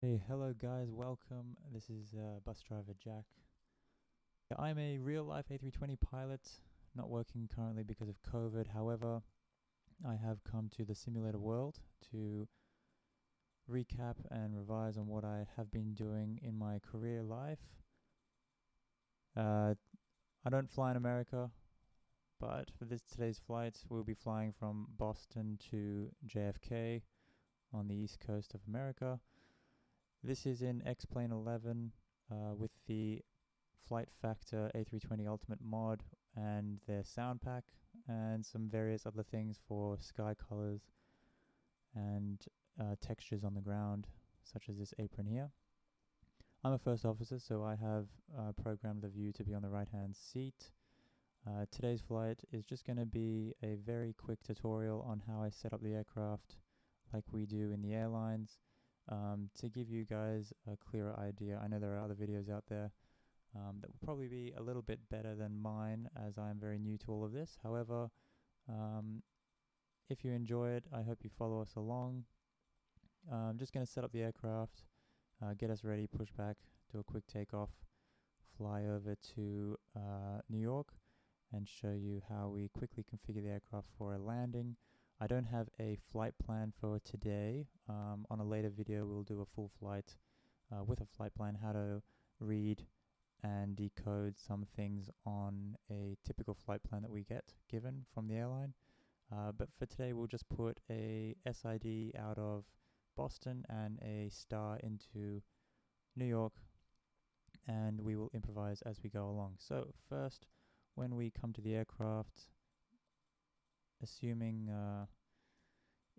Hey, hello guys, welcome. This is bus driver Jack. I'm a real life A320 pilot, not working currently because of COVID. However, I have come to the simulator world to recap and revise on what I have been doing in my career life. I don't fly in America, but for today's flight, we'll be flying from Boston to JFK on the east coast of America. This is in X-Plane 11 with the Flight Factor A320 Ultimate mod and their sound pack and some various other things for sky colors and textures on the ground, such as this apron here. I'm a first officer, so I have programmed the view to be on the right-hand seat. Today's flight is just going to be a very quick tutorial on how I set up the aircraft like we do in the airlines. To give you guys a clearer idea, I know there are other videos out there that will probably be a little bit better than mine, as I am very new to all of this. However, if you enjoy it, I hope you follow us along. I'm just going to set up the aircraft, get us ready, push back, do a quick takeoff, fly over to New York, and show you how we quickly configure the aircraft for a landing. I don't have a flight plan for today. On a later video, we'll do a full flight with a flight plan, how to read and decode some things on a typical flight plan that we get given from the airline. But for today, we'll just put a SID out of Boston and a star into New York, and we will improvise as we go along. So first, when we come to the aircraft, assuming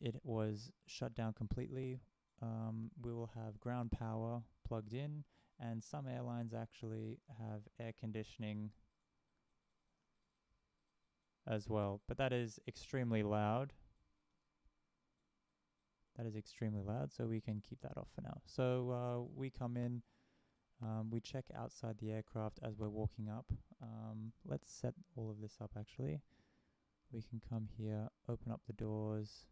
it was shut down completely, we will have ground power plugged in, and some airlines actually have air conditioning as well, but that is extremely loud. So we can keep that off for now. So we come in, we check outside the aircraft as we're walking up. Let's set all of this up actually. We can come here, open up the doors.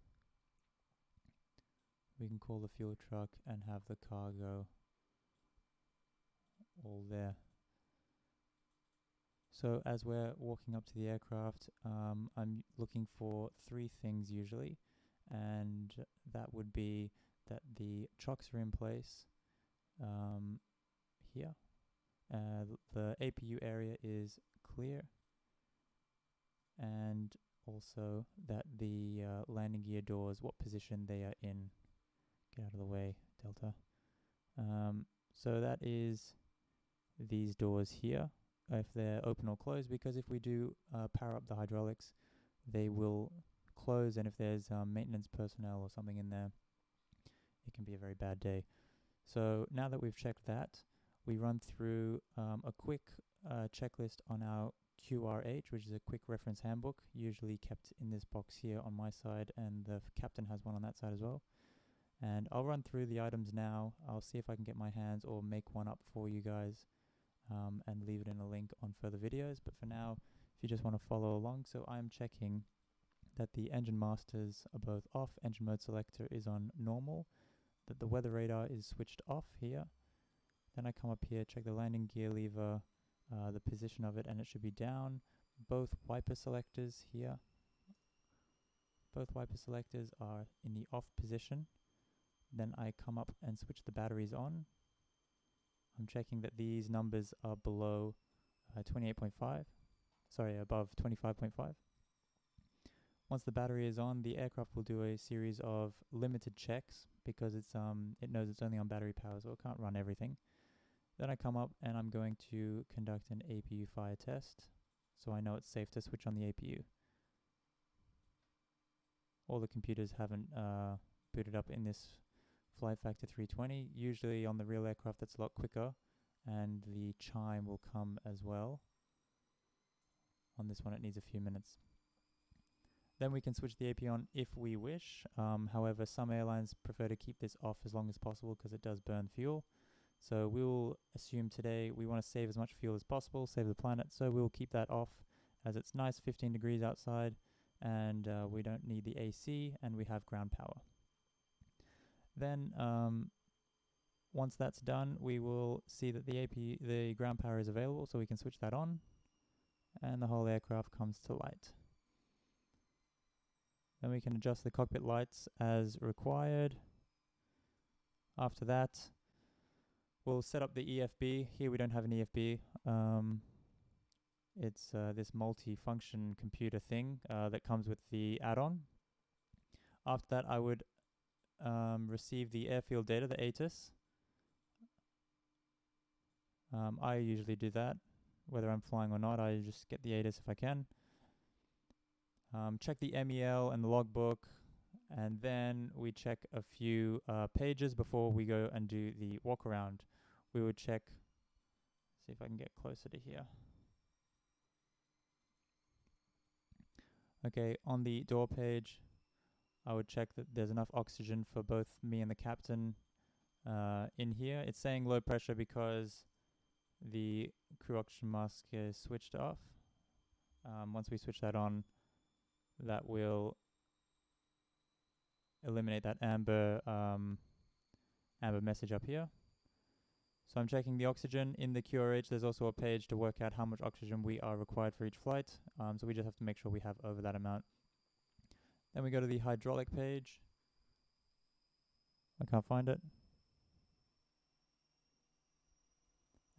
We can call the fuel truck and have the cargo all there. So as we're walking up to the aircraft, I'm looking for three things usually, and that would be that the chocks are in place here. The APU area is clear, and also that the landing gear doors, what position they are in. Get out of the way, Delta. So that is these doors here, if they're open or closed, because if we do power up the hydraulics, they will close, and if there's maintenance personnel or something in there, it can be a very bad day. So now that we've checked that, we run through a quick checklist on our QRH, which is a quick reference handbook, usually kept in this box here on my side, and the captain has one on that side as well. And I'll run through the items now. I'll see if I can get my hands or make one up for you guys and leave it in a link on further videos. But for now, if you just want to follow along, so I'm checking that the engine masters are both off, engine mode selector is on normal, that the weather radar is switched off here. Then I come up here, check the landing gear lever, the position of it, and it should be down. Both wiper selectors here, both wiper selectors are in the off position. Then I come up and switch the batteries on. I'm checking that these numbers are below 28.5, sorry, above 25.5. Once the battery is on, the aircraft will do a series of limited checks because it knows it's only on battery power, so it can't run everything. Then I come up and I'm going to conduct an APU fire test, so I know it's safe to switch on the APU. All the computers haven't booted up in this Flight Factor 320. Usually on the real aircraft that's a lot quicker, and the chime will come as well. On this one it needs a few minutes. Then we can switch the APU on if we wish. However, some airlines prefer to keep this off as long as possible because it does burn fuel. So we will assume today we want to save as much fuel as possible, save the planet, so we will keep that off as it's nice 15 degrees outside, and we don't need the AC, and we have ground power. Then Once that's done, we will see that the ground power is available, so we can switch that on, and the whole aircraft comes to light. Then we can adjust the cockpit lights as required. After that, we'll set up the EFB. Here we don't have an EFB. It's this multi-function computer thing that comes with the add-on. After that, I would receive the airfield data, the ATIS. I usually do that. Whether I'm flying or not, I just get the ATIS if I can. Check the MEL and the logbook, and then we check a few pages before we go and do the walk around. We would check, see if I can get closer to here. Okay, on the door page, I would check that there's enough oxygen for both me and the captain in here. It's saying low pressure because the crew oxygen mask is switched off. Once we switch that on, that will eliminate that amber message up here. So I'm checking the oxygen in the QRH. There's also a page to work out how much oxygen we are required for each flight. So we just have to make sure we have over that amount. Then we go to the hydraulic page. I can't find it.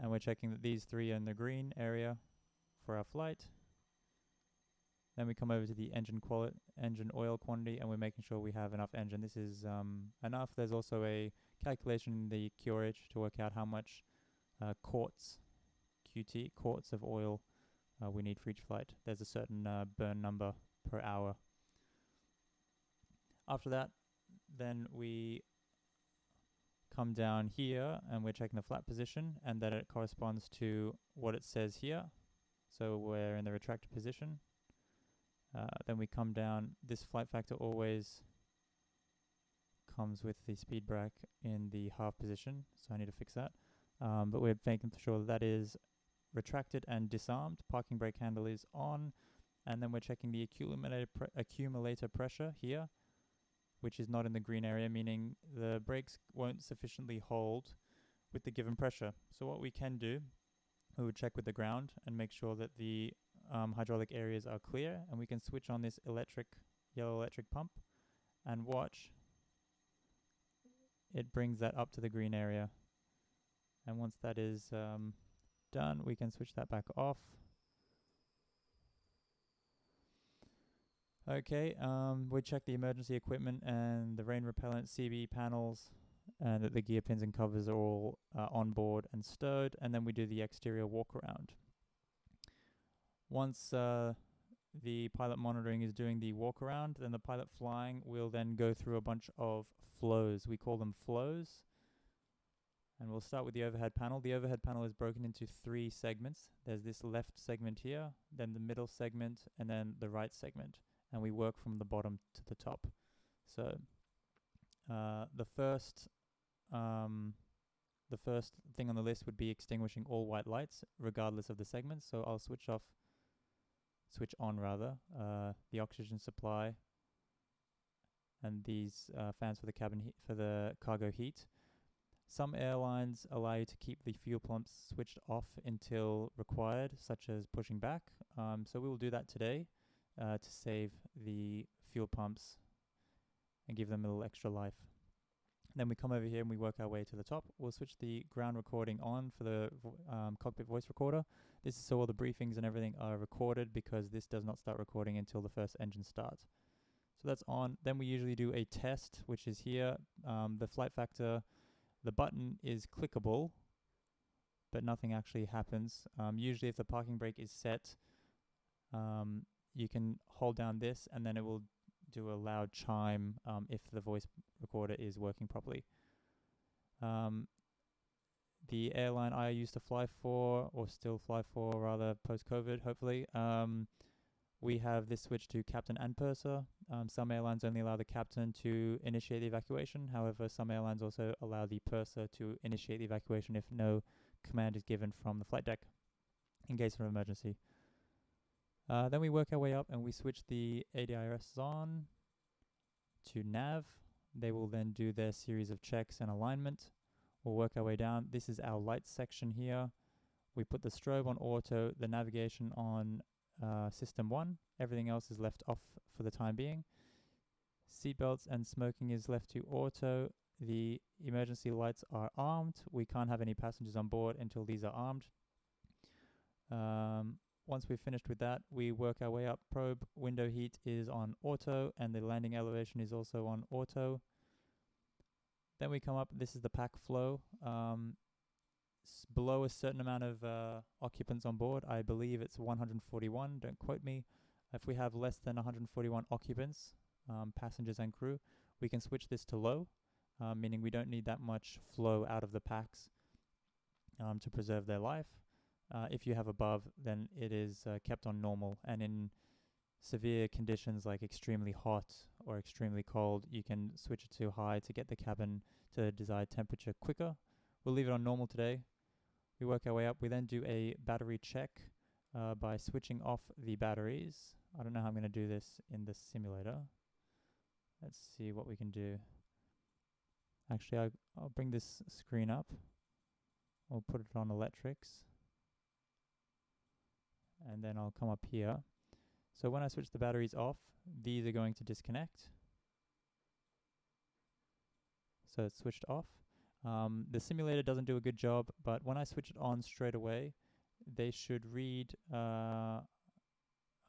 And we're checking that these three are in the green area for our flight. Then we come over to the engine oil quantity, and we're making sure we have enough engine. This is enough. There's also a calculation in the QRH to work out how much quarts of oil we need for each flight. There's a certain burn number per hour. After that, then we come down here, and we're checking the flap position, and that it corresponds to what it says here. So we're in the retractor position. Then we come down. This flight factor always comes with the speed brake in the half position, so I need to fix that. But we're making sure that is retracted and disarmed. Parking brake handle is on, and then we're checking the accumulator pressure here, which is not in the green area, meaning the brakes won't sufficiently hold with the given pressure. So what we can do, we would check with the ground and make sure that the hydraulic areas are clear, and we can switch on this yellow electric pump and watch. It brings that up to the green area, and once that is done, we can switch that back off. Okay, we check the emergency equipment and the rain repellent CB panels, and that the gear pins and covers are all on board and stowed, and then we do the exterior walk around. Once the pilot monitoring is doing the walk around, then the pilot flying will then go through a bunch of flows. We call them flows. And we'll start with the overhead panel. The overhead panel is broken into 3 segments. There's this left segment here, then the middle segment, and then the right segment. And we work from the bottom to the top. So the first thing on the list would be extinguishing all white lights, regardless of the segments. So I'll switch on the oxygen supply and these fans for the for the cargo heat. Some airlines allow you to keep the fuel pumps switched off until required, such as pushing back. So we will do that today to save the fuel pumps and give them a little extra life. Then we come over here and we work our way to the top. We'll switch the ground recording on for the cockpit voice recorder. This is so all the briefings and everything are recorded, because this does not start recording until the first engine starts. So that's on. Then we usually do a test, which is here. The flight factor, the button is clickable, but nothing actually happens. Usually if the parking brake is set, you can hold down this and then it will do a loud chime if the voice recorder is working properly. The airline I used to fly for, or still fly for rather, post-COVID hopefully, we have this switch to captain and purser. Some airlines only allow the captain to initiate the evacuation. However, some airlines also allow the purser to initiate the evacuation if no command is given from the flight deck in case of an emergency. Then we work our way up and we switch the ADIRS on to nav. They will then do their series of checks and alignment. We'll work our way down. This is our lights section here. We put the strobe on auto, the navigation on system 1. Everything else is left off for the time being. Seatbelts and smoking is left to auto. The emergency lights are armed. We can't have any passengers on board until these are armed. Once we've finished with that, we work our way up. Probe window heat is on auto, and the landing elevation is also on auto. Then we come up. This is the pack flow. Below a certain amount of occupants on board, I believe it's 141, don't quote me. If we have less than 141 occupants, passengers and crew, we can switch this to low, meaning we don't need that much flow out of the packs to preserve their life. If you have above, then it is kept on normal, and in severe conditions like extremely hot or extremely cold, you can switch it to high to get the cabin to the desired temperature quicker. We'll leave it on normal today. We work our way up. We then do a battery check by switching off the batteries. I don't know how I'm going to do this in the simulator. Let's see what we can do. Actually, I'll bring this screen up. We'll put it on electrics. And then I'll come up here. So when I switch the batteries off, these are going to disconnect. So it's switched off. The simulator doesn't do a good job, but when I switch it on straight away, they should read, I'm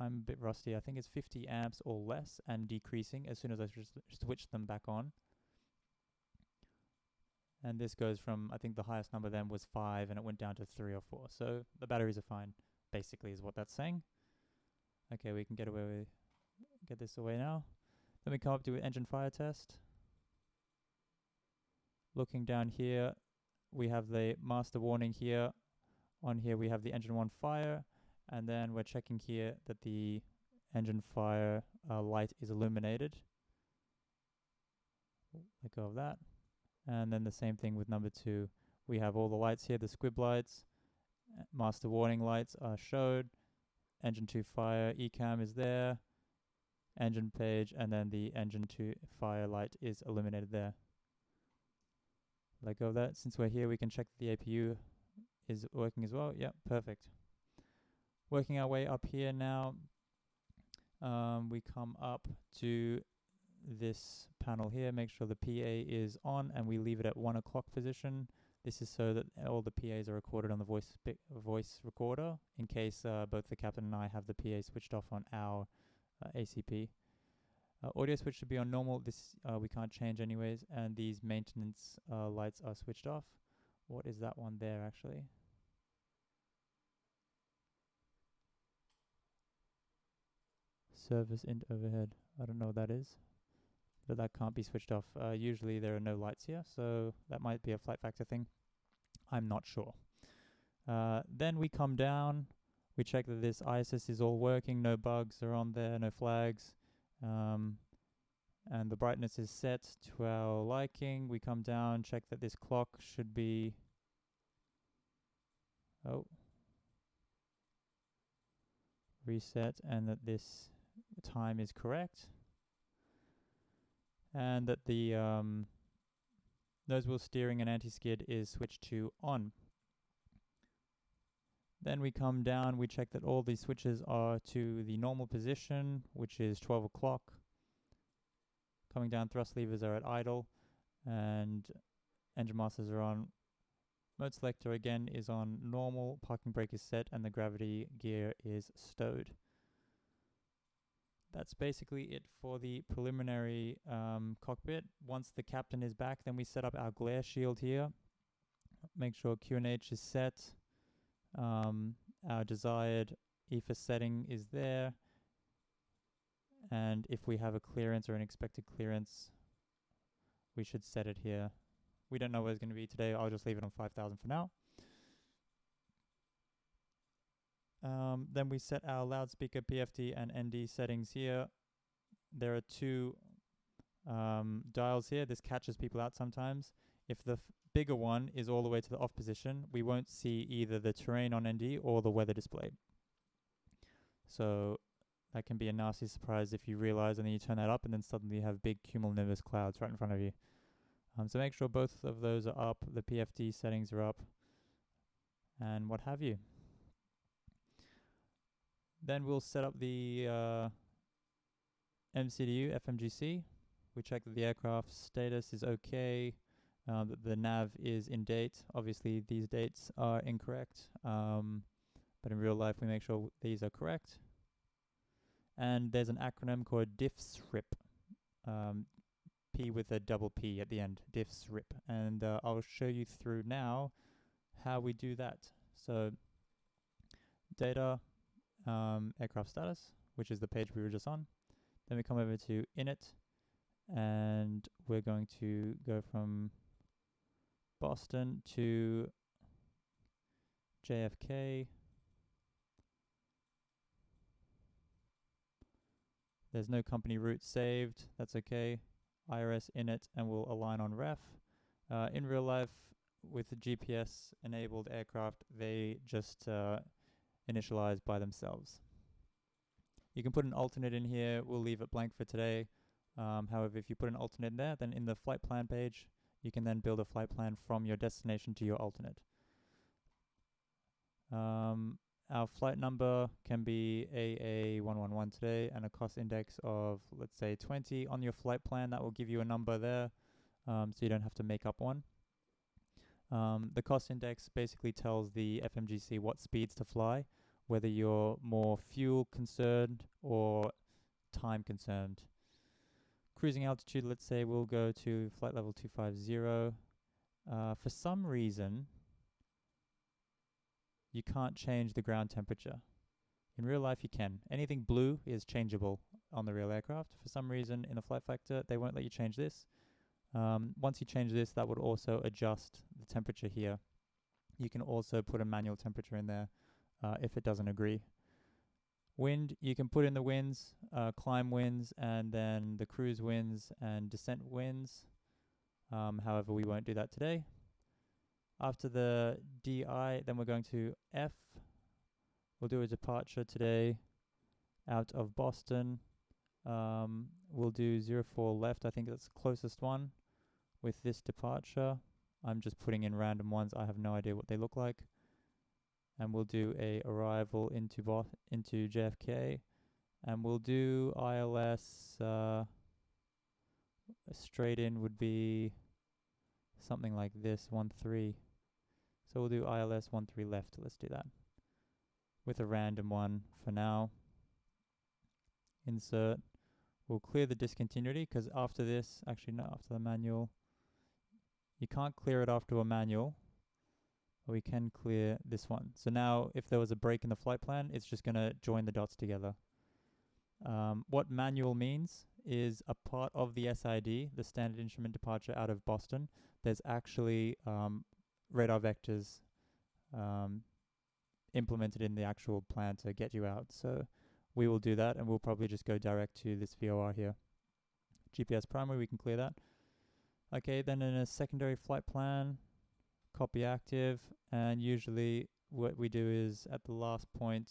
a bit rusty, I think it's 50 amps or less and decreasing as soon as I switch them back on. And this goes from, I think the highest number then was 5 and it went down to 3 or 4. So the batteries are fine, basically is what that's saying. Okay, we can get this away now. Then we come up to an engine fire test. Looking down here, we have the master warning here. On here we have the engine 1 fire, and then we're checking here that the engine fire light is illuminated. Let go of that. And then the same thing with number 2. We have all the lights here, the squib lights, master warning lights are showed, engine 2 fire, ECAM is there, engine page, and then the engine 2 fire light is illuminated there. Let go of that. Since we're here, we can check that the APU is working as well. Yep, perfect. Working our way up here now, we come up to this panel here, make sure the PA is on, and we leave it at 1 o'clock position. This is so that all the PAs are recorded on the voice recorder in case both the captain and I have the PA switched off on our ACP. Audio switch should be on normal. This we can't change anyways, and these maintenance lights are switched off. What is that one there actually? Service int overhead. I don't know what that is, but that can't be switched off. Usually there are no lights here, so that might be a Flight Factor thing. I'm not sure. Then we come down. We check that this ISIS is all working. No bugs are on there. No flags. And the brightness is set to our liking. We come down, check that this clock should be reset, and that this time is correct, and that the nose wheel steering and anti-skid is switched to on. Then we come down, we check that all these switches are to the normal position, which is 12 o'clock. Coming down, thrust levers are at idle, and engine masters are on. Mode selector again is on normal, parking brake is set, and the gravity gear is stowed. That's basically it for the preliminary cockpit. Once the captain is back, then we set up our glare shield here. Make sure QNH is set. Our desired EFA setting is there. And if we have a clearance or an expected clearance, we should set it here. We don't know what it's going to be today. I'll just leave it on 5,000 for now. Then we set our loudspeaker PFD and ND settings here. There are 2 dials here. This catches people out sometimes. If the bigger one is all the way to the off position, we won't see either the terrain on ND or the weather display. So that can be a nasty surprise if you realize and then you turn that up and then suddenly you have big cumulonimbus clouds right in front of you. So make sure both of those are up, the PFD settings are up, and what have you. Then we'll set up the MCDU FMGC. We check that the aircraft status is okay, that the nav is in date. Obviously these dates are incorrect, but in real life we make sure these are correct. And there's an acronym called DIFSRIP, P with a double P at the end, DIFSRIP. And I'll show you through now how we do that. So data, aircraft status, which is the page we were just on. Then we come over to init, and we're going to go from Boston to JFK. There's no company route saved, that's okay. IRS init, and we'll align on ref. In real life, with the GPS enabled aircraft, they just initialize by themselves. You can put an alternate in here, we'll leave it blank for today. However, if you put an alternate in there, then in the flight plan page, you can then build a flight plan from your destination to your alternate. Our flight number can be AA111 today, and a cost index of, let's say, 20 on your flight plan. That will give you a number there, so you don't have to make up one. The cost index basically tells the FMGC what speeds to fly, whether you're more fuel concerned or time concerned. Cruising altitude, let's say we'll go to flight level 250. For some reason, you can't change the ground temperature. In real life, you can. Anything blue is changeable on the real aircraft. For some reason, in the Flight Factor, they won't let you change this. Once you change this, that would also adjust the temperature here. You can also put a manual temperature in there if it doesn't agree. Wind, you can put in the winds, climb winds, and then the cruise winds and descent winds. However, we won't do that today. After the DI, then we're going to F. We'll do a departure today out of Boston. We'll do 04 left. I think that's the closest one with this departure. I'm just putting in random ones. I have no idea what they look like. And we'll do a arrival into JFK. And we'll do ILS. Straight in would be something like this, 13. So we'll do ILS 13 left. Let's do that with a random one for now. Insert. We'll clear the discontinuity, because after this, actually no, after the manual, you can't clear it after a manual, but we can clear this one. So now if there was a break in the flight plan, it's just going to join the dots together. What manual means is a part of the SID, the standard instrument departure out of Boston, there's actually radar vectors implemented in the actual plan to get you out. So we will do that, and we'll probably just go direct to this VOR here. GPS primary, we can clear that. Okay, then in a secondary flight plan, copy active, and usually what we do is at the last point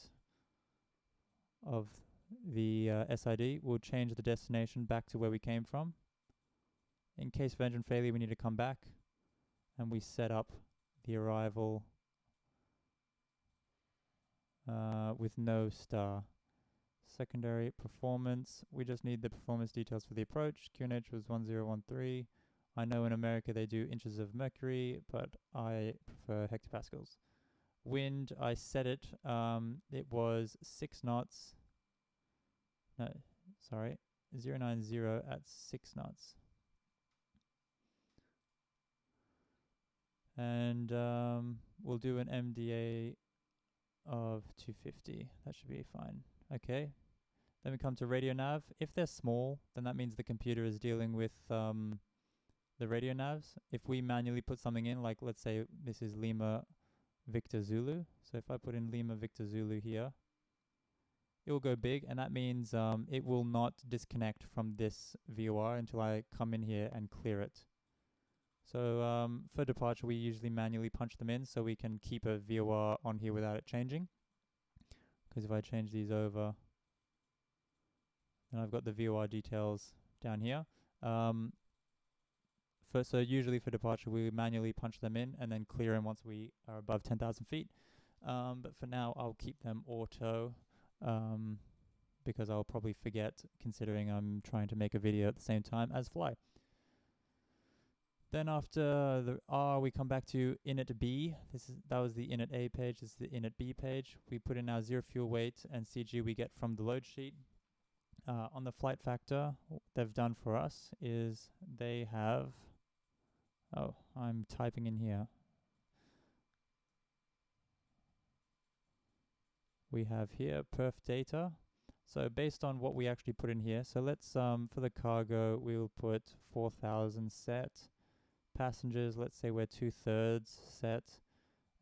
of the SID, we'll change the destination back to where we came from. In case of engine failure, we need to come back, and we set up the arrival with no star. Secondary performance, we just need the performance details for the approach. QNH was 1013. I know in America they do inches of mercury, but I prefer hectopascals. Wind, I set it. It was 6 knots. No, sorry, 090 at 6 knots. And we'll do an MDA of 250. That should be fine. Okay. Then we come to radio nav. If they're small, then that means the computer is dealing with the radio navs. If we manually put something in, like let's say this is Lima Victor Zulu. So if I put in Lima Victor Zulu here, it will go big, and that means it will not disconnect from this VOR until I come in here and clear it. So for departure, we usually manually punch them in so we can keep a VOR on here without it changing. Because if I change these over, then I've got the VOR details down here. So usually for departure, we manually punch them in and then clear them once we are above 10,000 feet. But for now, I'll keep them auto because I'll probably forget, considering I'm trying to make a video at the same time as fly. Then after the R, we come back to init B. That was the init A page. This is the init B page. We put in our zero fuel weight and CG we get from the load sheet. On the flight factor, what they've done for us is they have... Oh, I'm typing in here. We have here perf data. So based on what we actually put in here, so let's for the cargo we'll put 4,000 set. Passengers, let's say we're 2/3 set,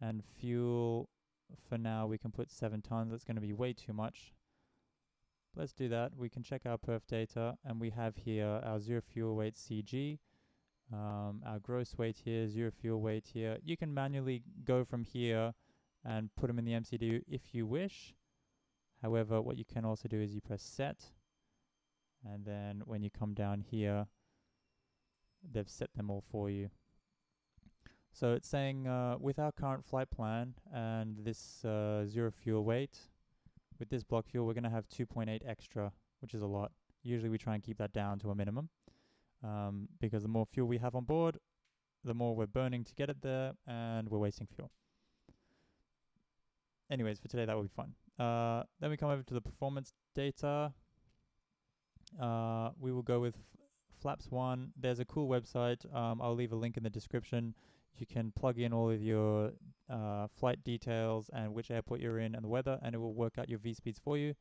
and fuel for now we can put 7 tons. That's going to be way too much. Let's do that. We can check our perf data, and we have here our zero fuel weight CG, our gross weight here, zero fuel weight here. You can manually go from here and put them in the MCD if you wish. However, what you can also do is you press set, and then when you come down here, they've set them all for you. So it's saying with our current flight plan and this zero fuel weight, with this block fuel, we're going to have 2.8 extra, which is a lot. Usually we try and keep that down to a minimum because the more fuel we have on board, the more we're burning to get it there, and we're wasting fuel. Anyways, for today that will be fun. Then we come over to the performance data. We will go with Flaps 1. There's a cool website. I'll leave a link in the description. You can plug in all of your flight details and which airport you're in and the weather, and it will work out your V-speeds for you.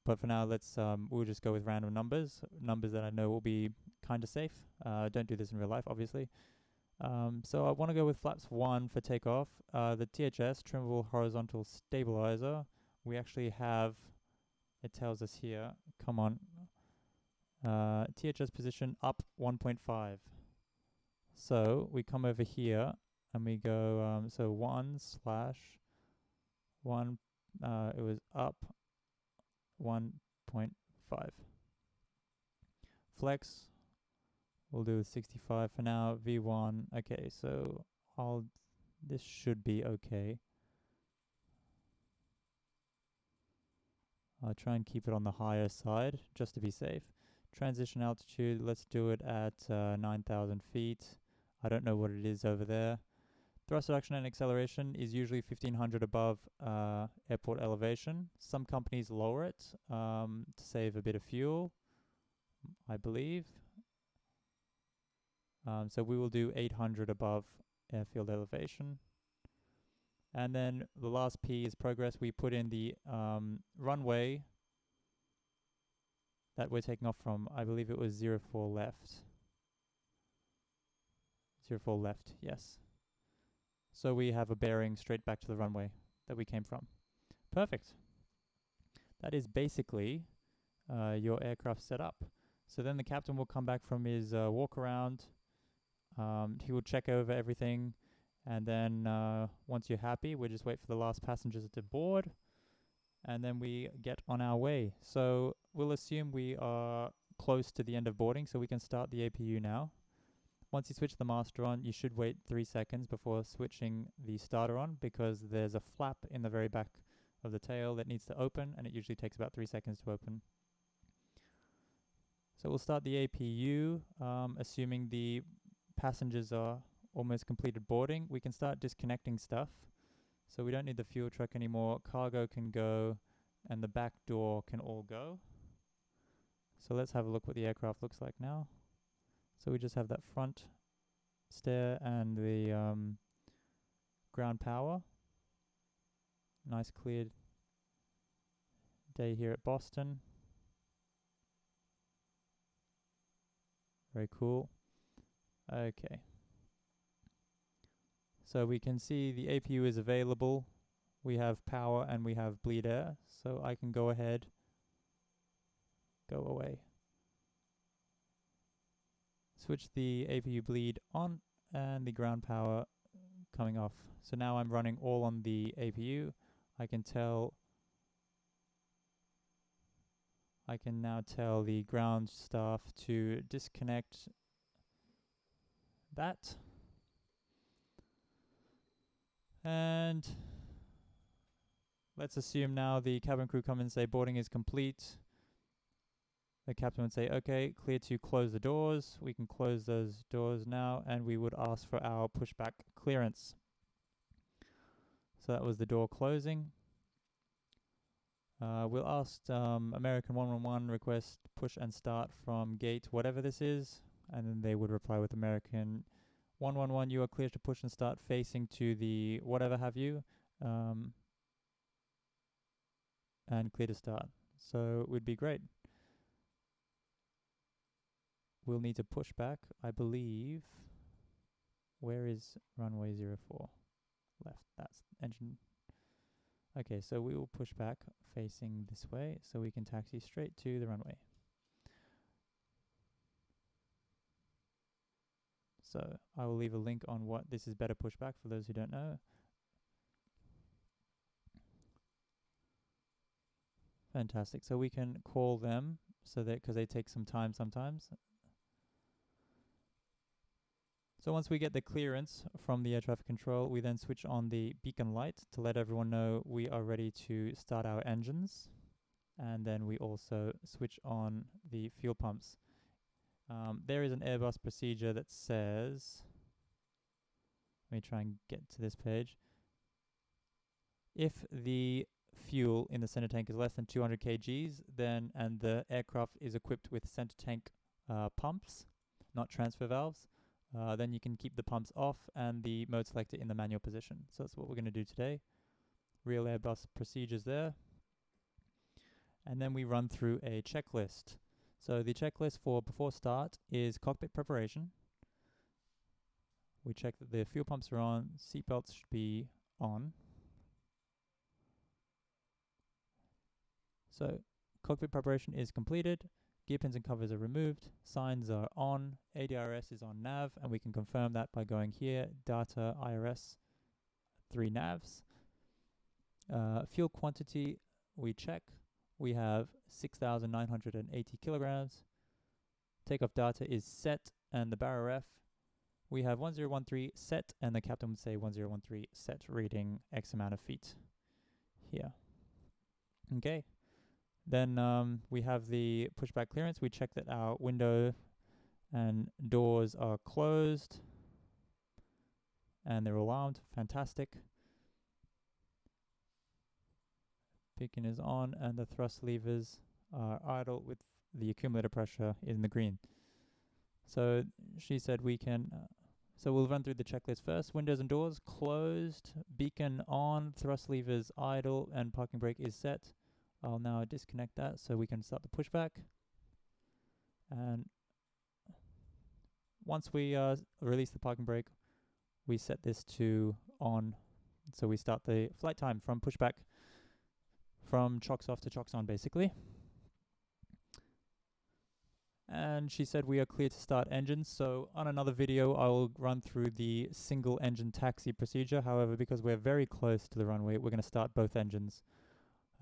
But for now, we'll just go with random numbers that I know will be kind of safe. Don't do this in real life, obviously. So I want to go with Flaps 1 for takeoff. The THS, Trimmable Horizontal Stabilizer, we actually have, it tells us here, come on, THS position up 1.5. So we come over here and we go, so 1/1, it was up 1.5. Flex, we'll do 65 for now. V1, okay, so this should be okay. I'll try and keep it on the higher side just to be safe. Transition altitude, let's do it at 9,000 feet. I don't know what it is over there. Thrust reduction and acceleration is usually 1,500 above airport elevation. Some companies lower it to save a bit of fuel, I believe. So we will do 800 above airfield elevation. And then the last P is progress. We put in the runway that we're taking off from. I believe it was 04 left. 04 left, yes. So we have a bearing straight back to the runway that we came from. Perfect. That is basically your aircraft set up. So then the captain will come back from his walk around. He will check over everything. And then once you're happy, we'll just wait for the last passengers to board. And then we get on our way. So we'll assume we are close to the end of boarding, so we can start the APU now. Once you switch the master on, you should wait 3 seconds before switching the starter on, because there's a flap in the very back of the tail that needs to open, and it usually takes about 3 seconds to open. So we'll start the APU, assuming the passengers are almost completed boarding. We can start disconnecting stuff. So we don't need the fuel truck anymore. Cargo can go, and the back door can all go. So let's have a look what the aircraft looks like now. So we just have that front stair and the ground power. Nice cleared day here at Boston. Very cool. Okay. So we can see the APU is available. We have power and we have bleed air. So I can go ahead, go away. Switch the APU bleed on and the ground power coming off. So now I'm running all on the APU. I can tell I can now tell the ground staff to disconnect that. And let's assume now the cabin crew come and say boarding is complete. The captain would say, okay, clear to close the doors. We can close those doors now, and we would ask for our pushback clearance. So that was the door closing. We'll ask American 111 request push and start from gate whatever this is, and then they would reply with American 111, you are clear to push and start facing to the whatever have you, and clear to start. So it would be great. We'll need to push back, I believe. Where is runway 04? Left, that's engine. Okay, so we will push back facing this way so we can taxi straight to the runway. So I will leave a link on what this is better pushback for those who don't know. Fantastic. So we can call them so that because they take some time sometimes. So once we get the clearance from the air traffic control, we then switch on the beacon light to let everyone know we are ready to start our engines. And then we also switch on the fuel pumps. There is an Airbus procedure that says, let me try and get to this page. If the fuel in the center tank is less than 200 kgs, then and the aircraft is equipped with center tank pumps, not transfer valves, then you can keep the pumps off and the mode selector in the manual position. So that's what we're going to do today. Real Airbus procedures there. And then we run through a checklist. So the checklist for before start is cockpit preparation. We check that the fuel pumps are on, seatbelts should be on. So cockpit preparation is completed. Gear pins and covers are removed, signs are on, ADRS is on nav, and we can confirm that by going here, data IRS 3 navs. Fuel quantity, we check. We have 6,980 kilograms. Takeoff data is set, and the bar ref, we have 1013 set, and the captain would say 1013 set, reading X amount of feet here. Okay. Then we have the pushback clearance. We check that our window and doors are closed and they're alarmed. Fantastic. Beacon is on and the thrust levers are idle with the accumulator pressure in the green. So she said we can, so we'll run through the checklist first. Windows and doors closed, beacon on, thrust levers idle, and parking brake is set. I'll now disconnect that so we can start the pushback. And once we release the parking brake, we set this to on. So we start the flight time from pushback, from chocks off to chocks on basically. And she said we are clear to start engines. So on another video, I will run through the single engine taxi procedure. However, because we're very close to the runway, we're going to start both engines.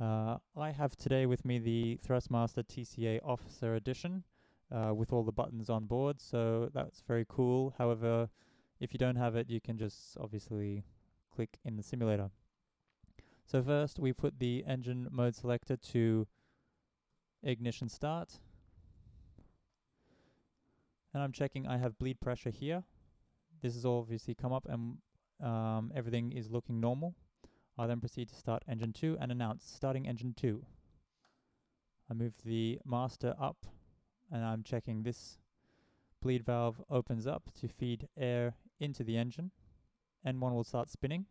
I have today with me the Thrustmaster TCA Officer Edition with all the buttons on board, so that's very cool. However, if you don't have it, you can just obviously click in the simulator. So first, we put the engine mode selector to ignition start. And I'm checking I have bleed pressure here. This has obviously come up and everything is looking normal. I'll then proceed to start engine 2 and announce starting engine 2. I move the master up and I'm checking this bleed valve opens up to feed air into the engine. N1 will start spinning.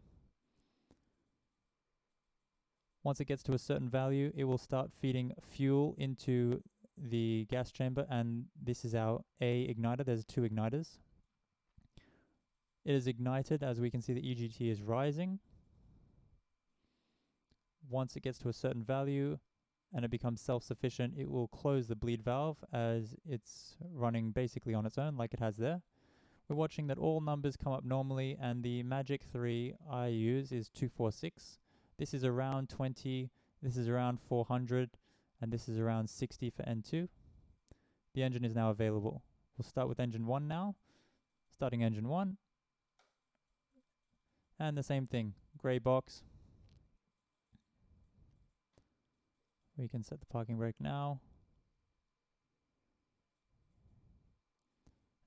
Once it gets to a certain value, it will start feeding fuel into the gas chamber, and this is our A igniter. There's 2 igniters. It is ignited. As we can see, the EGT is rising. Once it gets to a certain value and it becomes self-sufficient, it will close the bleed valve as it's running basically on its own like it has there. We're watching that all numbers come up normally, and the magic 3 I use is 246. This is around 20, this is around 400, and this is around 60 for N2. The engine is now available. We'll start with engine 1 now. Starting engine 1. And the same thing, grey box. We can set the parking brake now.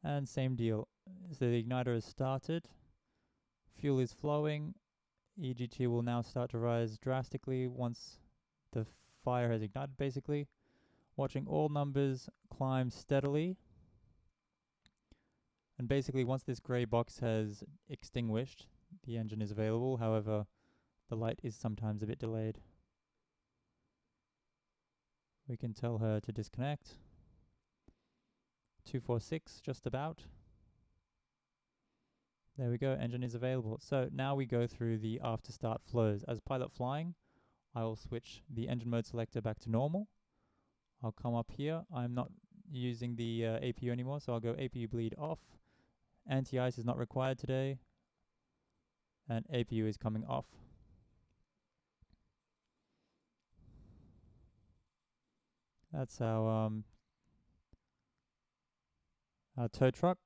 And same deal. So the igniter is started. Fuel is flowing. EGT will now start to rise drastically once the fire has ignited, basically. Watching all numbers climb steadily. And basically once this grey box has extinguished, the engine is available. However, the light is sometimes a bit delayed. We can tell her to disconnect. 246, just about. There we go, engine is available. So now we go through the after start flows. As pilot flying, I will switch the engine mode selector back to normal. I'll come up here. I'm not using the APU anymore, so I'll go APU bleed off. Anti-ice is not required today. And APU is coming off. That's our tow truck.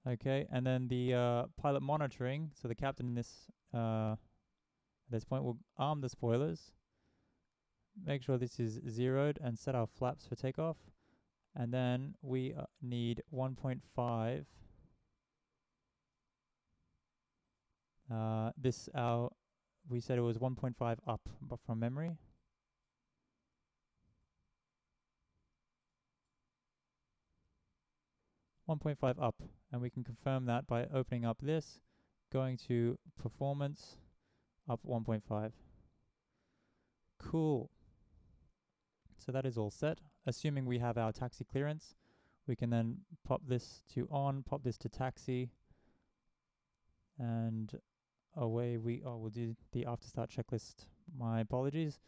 Okay, and then the pilot monitoring. So the captain in this at this point will arm the spoilers. Make sure this is zeroed and set our flaps for takeoff. And then we need 1.5. We said it was 1.5 up, but from memory. $1.5 up, and we can confirm that by opening up this, going to performance, up 1.5. Cool. So that is all set. Assuming we have our taxi clearance, we can then pop this to on, pop this to taxi, and away we'll do the after start checklist. My apologies.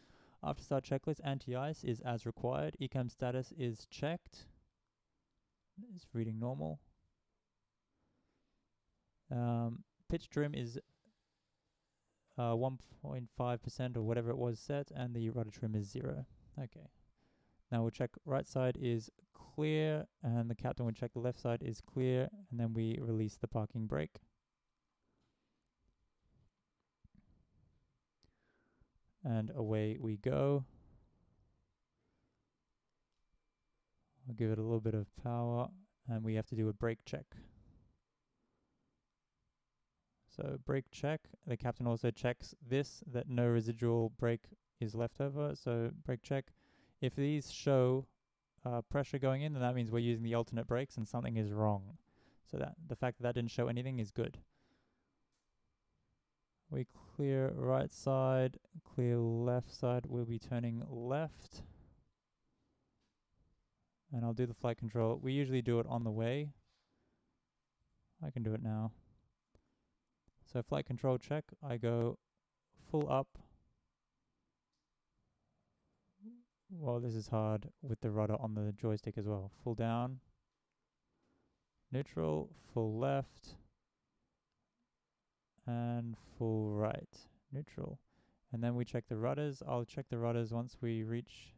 After start checklist, anti-ice is as required. ECAM status is checked. It's reading normal. Pitch trim is 1.5% or whatever it was set, and the rudder trim is 0. Okay. Now we'll check right side is clear, and the captain will check the left side is clear, and then we release the parking brake. And away we go. I'll give it a little bit of power, and we have to do a brake check. So brake check. The captain also checks this, that no residual brake is left over. So brake check. If these show pressure going in, then that means we're using the alternate brakes and something is wrong. So that the fact that that didn't show anything is good. We clear right side, clear left side. We'll be turning left. And I'll do the flight control. We usually do it on the way. I can do it now. So flight control check. I go full up. Well, this is hard with the rudder on the joystick as well. Full down. Neutral. Full left. And full right. Neutral. And then we check the rudders. I'll check the rudders once we reach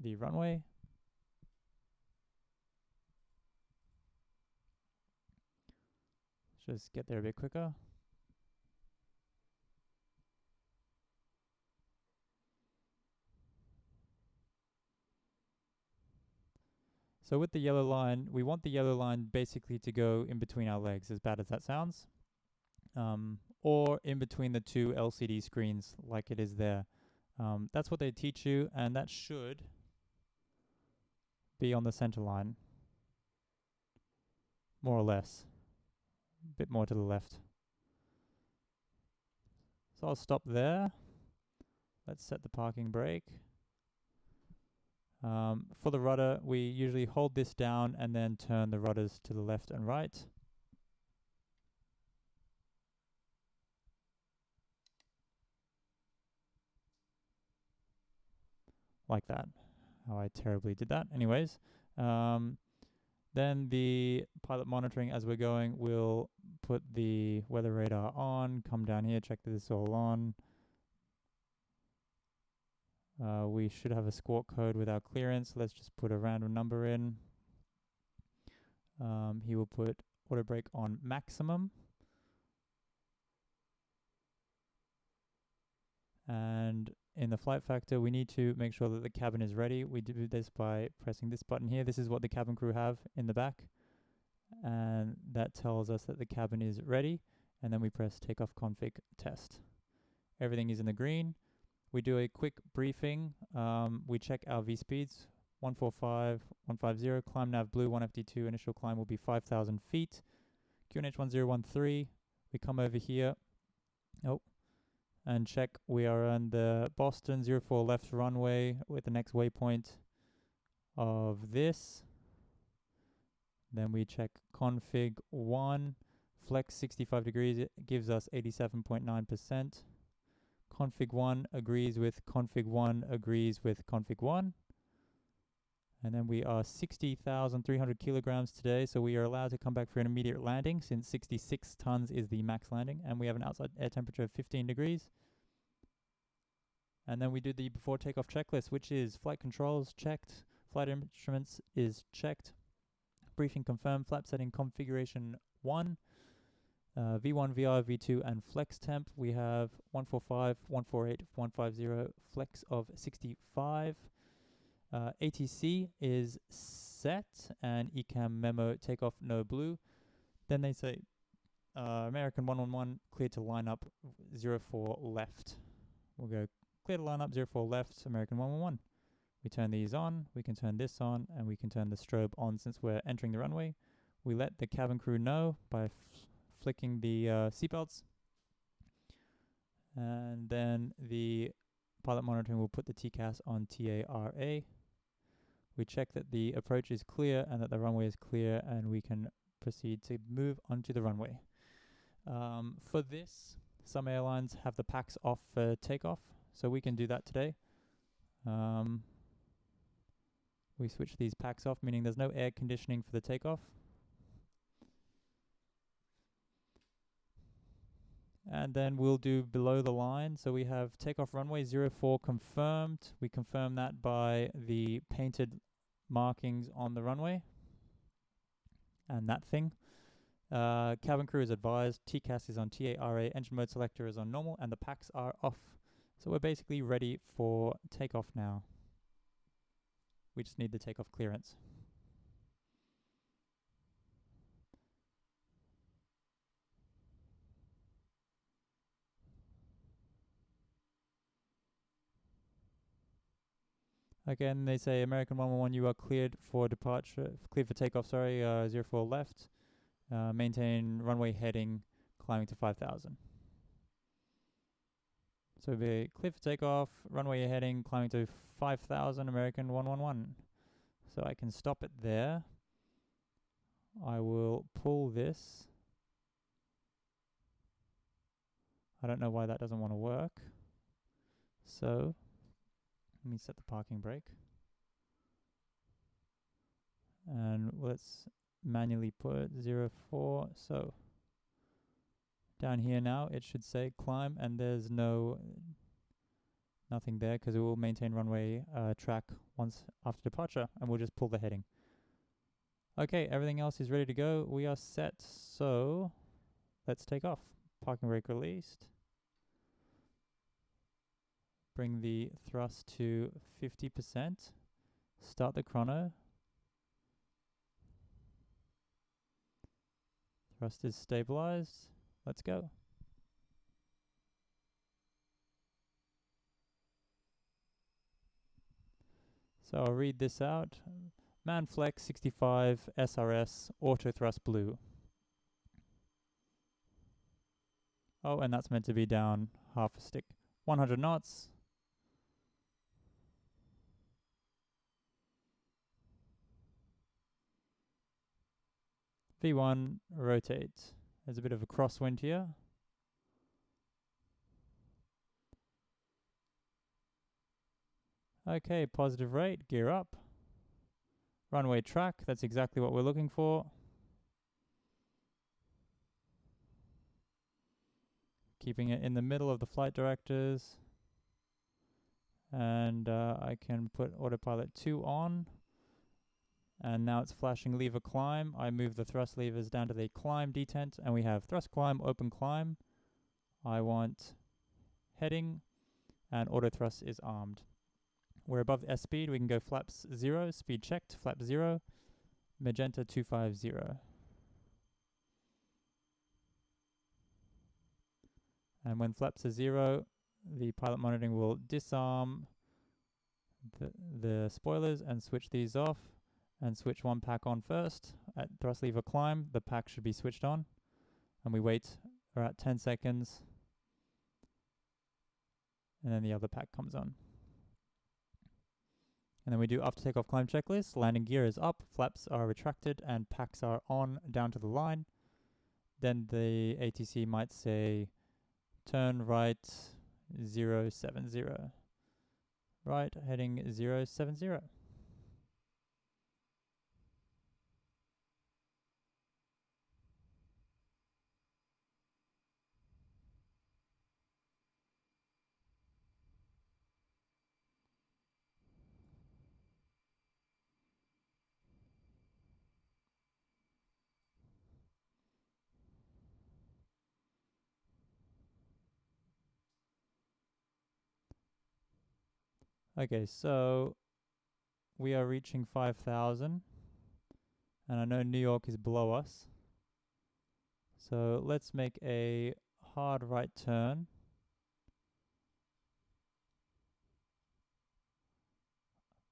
the runway. Let's just get there a bit quicker. So with the yellow line, we want the yellow line basically to go in between our legs, as bad as that sounds. Or in between the two LCD screens like it is there. That's what they teach you, and that should be on the center line. More or less. A bit more to the left. So I'll stop there. Let's set the parking brake. For the rudder, we usually hold this down and then turn the rudders to the left and right. Like that. How I terribly did that. Anyways, then the pilot monitoring as we're going, we'll put the weather radar on, come down here, check that it's all on. We should have a squawk code with our clearance. Let's just put a random number in. He will put auto brake on maximum. And in the flight factor, we need to make sure that the cabin is ready. We do this by pressing this button here. This is what the cabin crew have in the back. And that tells us that the cabin is ready. And then we press takeoff config test. Everything is in the green. We do a quick briefing. We check our V speeds. 145, 150, climb nav blue, 1FD2, initial climb will be 5,000 feet. QNH 1013, we come over here. And check we are on the Boston 04 left runway with the next waypoint of this. Then we check config 1, flex 65 degrees, it gives us 87.9%. Config 1 agrees with config 1 agrees with config 1. And then we are 60,300 kilograms today, so we are allowed to come back for an immediate landing since 66 tons is the max landing, and we have an outside air temperature of 15 degrees. And then we do the before takeoff checklist, which is flight controls checked, flight instruments is checked, briefing confirmed, flap setting configuration 1, V1, VR, V2, and flex temp. We have 145, 148, 150, flex of 65. ATC is set, and ECAM memo takeoff no blue. Then they say American 111 clear to line up 04 left. We'll go clear to line up 04 left, American 111. We turn these on, we can turn this on, and we can turn the strobe on since we're entering the runway. We let the cabin crew know by flicking the seatbelts. And then the pilot monitoring will put the TCAS on TARA. We check that the approach is clear and that the runway is clear, and we can proceed to move onto the runway. For this, some airlines have the packs off for takeoff, so we can do that today. We switch these packs off, meaning there's no air conditioning for the takeoff. And then we'll do below the line. So we have takeoff runway 04 confirmed. We confirm that by the painted markings on the runway. And that thing. Cabin crew is advised. TCAS is on TARA. Engine mode selector is on normal. And the packs are off. So we're basically ready for takeoff now. We just need the takeoff clearance. Again, they say American 111, you are cleared for departure, cleared for takeoff, 04 left. Maintain runway heading, climbing to 5,000. So be cleared for takeoff, runway heading, climbing to 5,000, American 111. So I can stop it there. I will pull this. I don't know why that doesn't want to work. So let me set the parking brake. And let's manually put 04. So down here now, it should say climb, and there's nothing there because it will maintain runway track once after departure, and we'll just pull the heading. Okay, everything else is ready to go. We are set, so let's take off. Parking brake released. Bring the thrust to 50%. Start the chrono. Thrust is stabilized. Let's go. So I'll read this out. Manflex 65 SRS auto thrust blue. Oh, and that's meant to be down half a stick. 100 knots. V1, rotate. There's a bit of a crosswind here. Okay, positive rate, gear up. Runway track, that's exactly what we're looking for. Keeping it in the middle of the flight directors. And I can put autopilot 2 on. And now it's flashing lever climb. I move the thrust levers down to the climb detent, and we have thrust climb, open climb. I want heading, and auto thrust is armed. We're above the S speed. We can go flaps 0, speed checked, flap 0, magenta 250. And when flaps are 0, the pilot monitoring will disarm the spoilers and switch these off, and switch one pack on first. At thrust lever climb, the pack should be switched on, and we wait about 10 seconds, and then the other pack comes on. And then we do after takeoff climb checklist. Landing gear is up, flaps are retracted, and packs are on down to the line. Then the ATC might say turn right 070. Right heading 070. Okay, so we are reaching 5,000, and I know New York is below us. So let's make a hard right turn.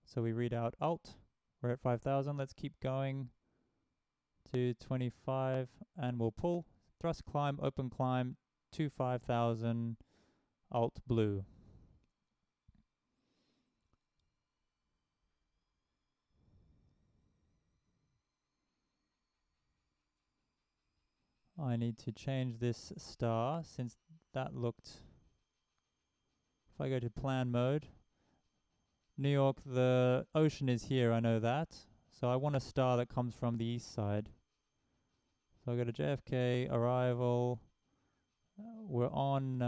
So we read out Alt. We're at 5,000. Let's keep going to 25, and we'll pull. Thrust climb, open climb to 5,000, Alt blue. I need to change this star since that looked... If I go to plan mode, New York, the ocean is here, I know that. So I want a star that comes from the east side. So I go to JFK, arrival. We're on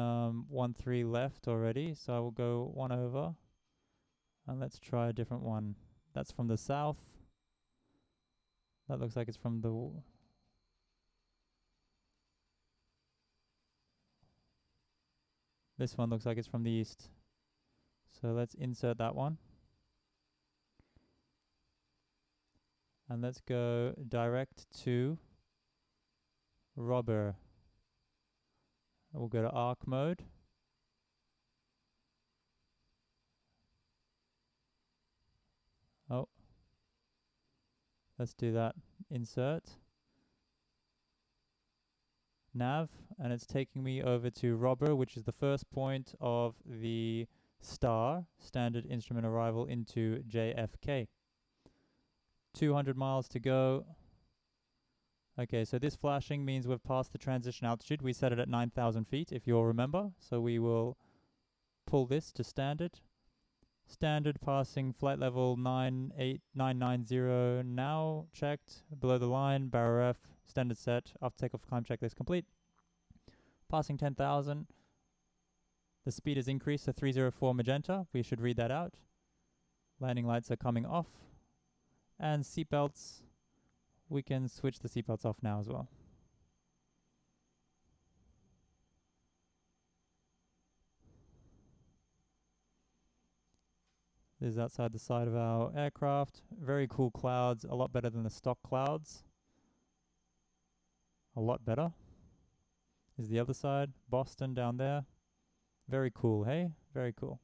1-3 left already, so I will go 1 over. And let's try a different one. That's from the south. That looks like it's from the... This one looks like it's from the east. So let's insert that one. And let's go direct to Robber. We'll go to arc mode. Oh. Let's do that. Insert. Nav, and it's taking me over to Robber, which is the first point of the star, standard instrument arrival into JFK. 200 miles to go. Okay, so this flashing means we've passed the transition altitude. We set it at 9,000 feet, if you'll remember. So we will pull this to standard. Standard passing flight level 98990 now checked. Below the line, barrier F, standard set, after takeoff climb checklist complete. Passing 10,000. The speed has increased to 304 magenta. We should read that out. Landing lights are coming off. And seatbelts, we can switch the seatbelts off now as well. This is outside the side of our aircraft. Very cool clouds, a lot better than the stock clouds. A lot better. This is the other side, Boston down there. Very cool, hey? Very cool.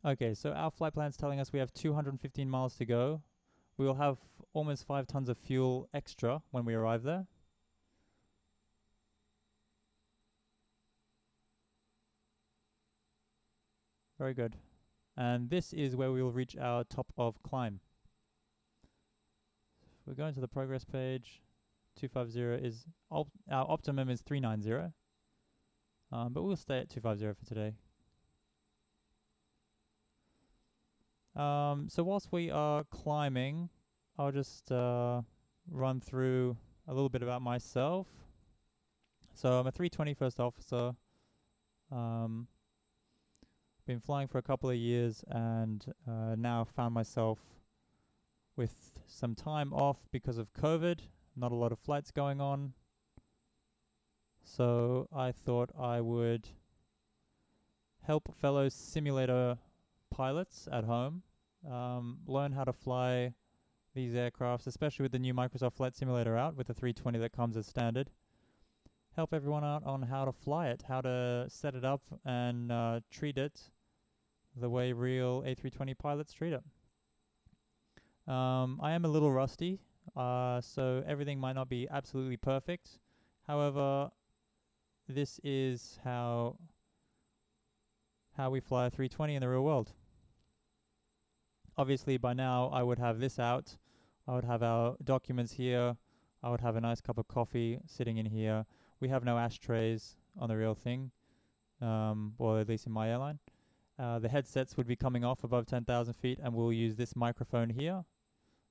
Okay, so our flight plan's telling us we have 215 miles to go. We will have almost 5 tons of fuel extra when we arrive there. Very good. And this is where we will reach our top of climb. We're going to the progress page. 250 is, our optimum is 390. But we'll stay at 250 for today. So whilst we are climbing, I'll just run through a little bit about myself. So I'm a 320 first officer. Been flying for a couple of years, and now found myself with some time off because of COVID. Not a lot of flights going on. So I thought I would help fellow simulator pilots at home learn how to fly these aircrafts, especially with the new Microsoft Flight Simulator out with the 320 that comes as standard. Help everyone out on how to fly it, how to set it up and treat it the way real A320 pilots treat it. I am a little rusty, so everything might not be absolutely perfect. However, this is how we fly a 320 in the real world. Obviously, by now, I would have this out. I would have our documents here. I would have a nice cup of coffee sitting in here. We have no ashtrays on the real thing, or at least in my airline. The headsets would be coming off above 10,000 feet, and we'll use this microphone here.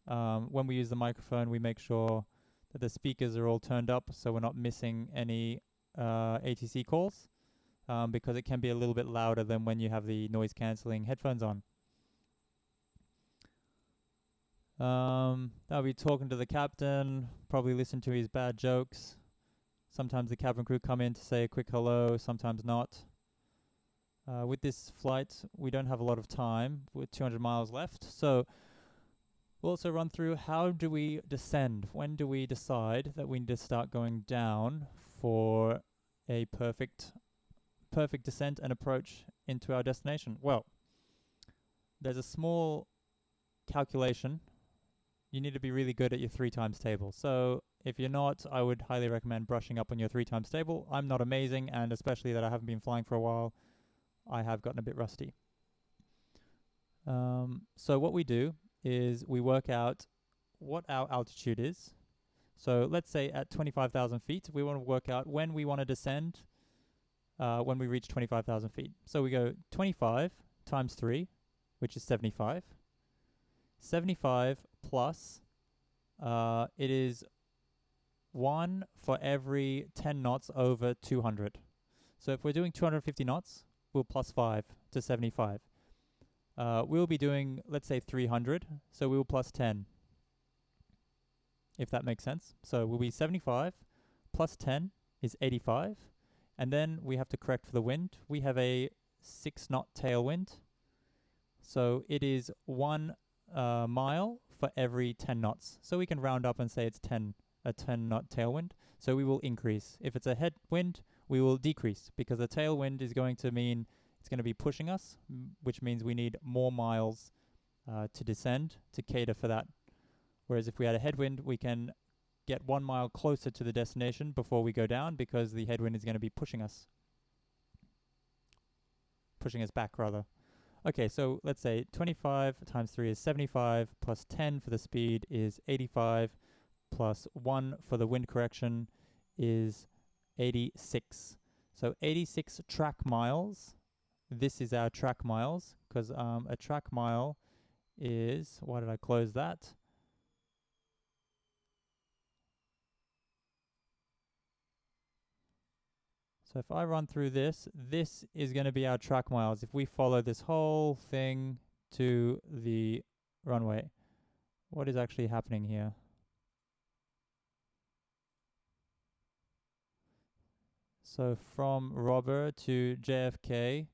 When we use the microphone, we make sure that the speakers are all turned up so we're not missing any ATC calls, because it can be a little bit louder than when you have the noise-cancelling headphones on. I'll be talking to the captain, probably listen to his bad jokes. Sometimes the cabin crew come in to say a quick hello, sometimes not. With this flight, we don't have a lot of time, with 200 miles left. So we'll also run through how do we descend? When do we decide that we need to start going down for a perfect descent and approach into our destination? Well, there's a small calculation. You need to be really good at your 3 times table. So if you're not, I would highly recommend brushing up on your 3 times table. I'm not amazing, and especially that I haven't been flying for a while, I have gotten a bit rusty. So what we do is we work out what our altitude is. So let's say at 25,000 feet, we want to work out when we want to descend when we reach 25,000 feet. So we go 25 times 3, which is 75. 75 plus, it is 1 for every 10 knots over 200. So if we're doing 250 knots, we'll plus 5 to 75. We'll be doing, let's say, 300, so we will plus 10, if that makes sense. So we'll be 75 plus 10 is 85, and then we have to correct for the wind. We have a 6-knot tailwind, so it is 1 mile for every 10 knots. So we can round up and say it's a 10-knot tailwind. So we will increase. If it's a headwind, we will decrease, because the tailwind is going to mean it's going to be pushing us, which means we need more miles to descend to cater for that. Whereas if we had a headwind, we can get 1 mile closer to the destination before we go down, because the headwind is going to be pushing us back rather. Okay, so let's say 25 times 3 is 75, plus 10 for the speed is 85, plus 1 for the wind correction is 86. So 86 track miles. This is our track miles, because a track mile is, why did I close that? So if I run through this, this is going to be our track miles. If we follow this whole thing to the runway, what is actually happening here? So from Robber to JFK,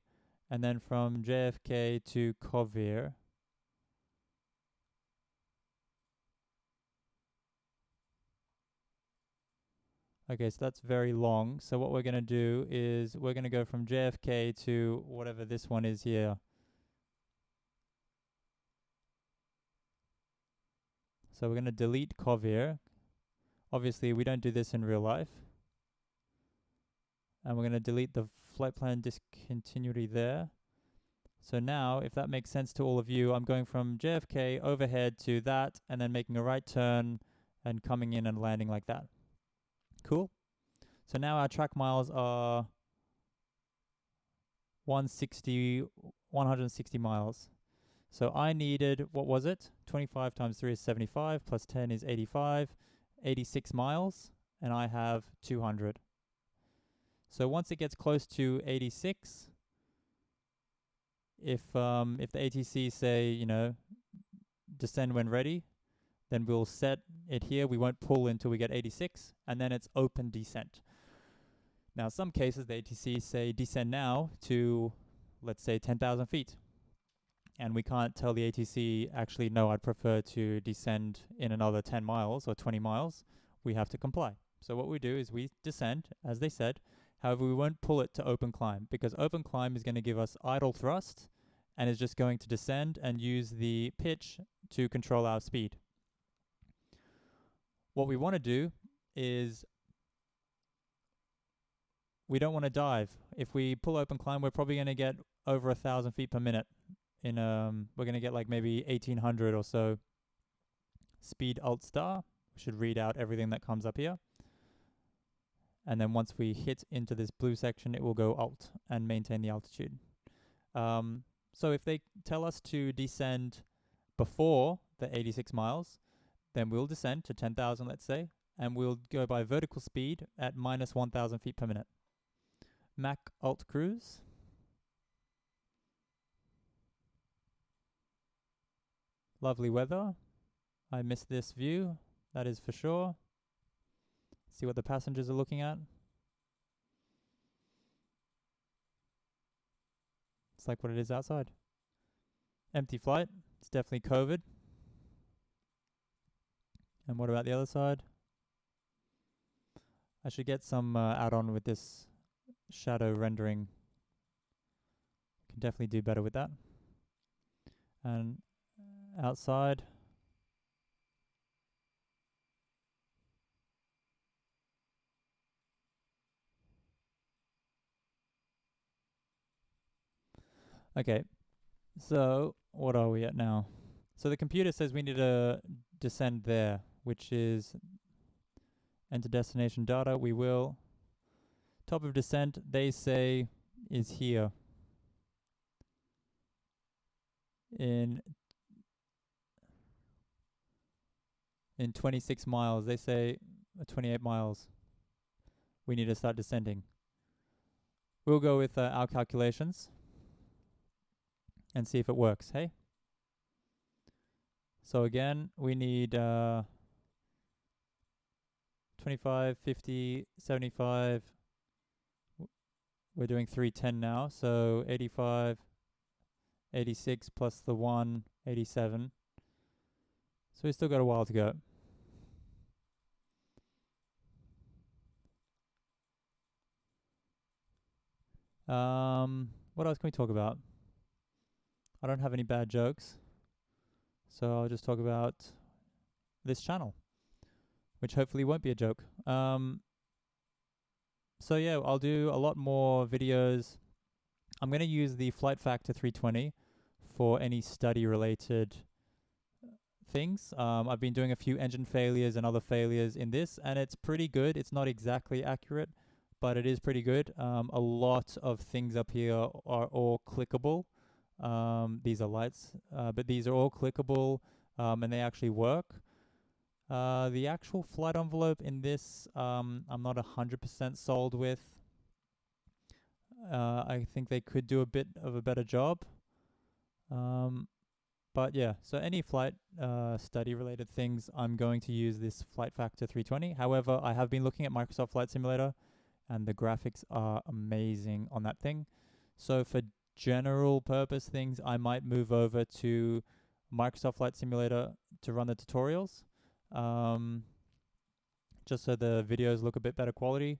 and then from JFK to Coursair. Okay, so that's very long. So what we're going to do is we're going to go from JFK to whatever this one is here. So we're going to delete Coursair. Obviously, we don't do this in real life. And we're going to delete the flight plan discontinuity there. So now, if that makes sense to all of you, I'm going from JFK overhead to that, and then making a right turn and coming in and landing like that. Cool. So now our track miles are 160 miles. So I needed, what was it? 25 times 3 is 75, plus 10 is 85, 86 miles, and I have 200. So once it gets close to 86, if the ATC say, you know, descend when ready, then we'll set it here. We won't pull until we get 86, and then it's open descent. Now, some cases, the ATC say descend now to, let's say, 10,000 feet. And we can't tell the ATC, actually, no, I'd prefer to descend in another 10 miles or 20 miles. We have to comply. So what we do is we descend, as they said. However, we won't pull it to open climb, because open climb is going to give us idle thrust and is just going to descend and use the pitch to control our speed. What we want to do is we don't want to dive. If we pull open climb, we're probably going to get over 1,000 feet per minute. We're going to get like maybe 1,800 or so. Speed Alt Star. We should read out everything that comes up here. And then once we hit into this blue section, it will go Alt and maintain the altitude. So if they tell us to descend before the 86 miles, then we'll descend to 10,000, let's say, and we'll go by vertical speed at minus 1,000 feet per minute. Mac Alt Cruise. Lovely weather. I miss this view, that is for sure. See what the passengers are looking at. It's like what it is outside. Empty flight. It's definitely COVID. And what about the other side? I should get some add-on with this shadow rendering. Can definitely do better with that. And outside. Okay, so what are we at now? So the computer says we need to descend there, which is enter destination data. We will. Top of descent, they say, is here. In 26 miles. They say 28 miles. We need to start descending. We'll go with our calculations and see if it works, hey? So again, we need 25, 50, 75. We're doing 310 now, so 85, 86 plus the 1, 87. So we still got a while to go. What else can we talk about? I don't have any bad jokes, so I'll just talk about this channel, which hopefully won't be a joke. So yeah, I'll do a lot more videos. I'm going to use the Flight Factor 320 for any study-related things. I've been doing a few engine failures and other failures in this, and it's pretty good. It's not exactly accurate, but it is pretty good. A lot of things up here are all clickable. These are lights, but these are all clickable, and they actually work. The actual flight envelope in this, I'm not 100% sold with. I think they could do a bit of a better job. But yeah, so any flight study related things, I'm going to use this Flight Factor 320. However, I have been looking at Microsoft Flight Simulator, and the graphics are amazing on that thing. So for general purpose things, I might move over to Microsoft Flight Simulator to run the tutorials, just so the videos look a bit better quality.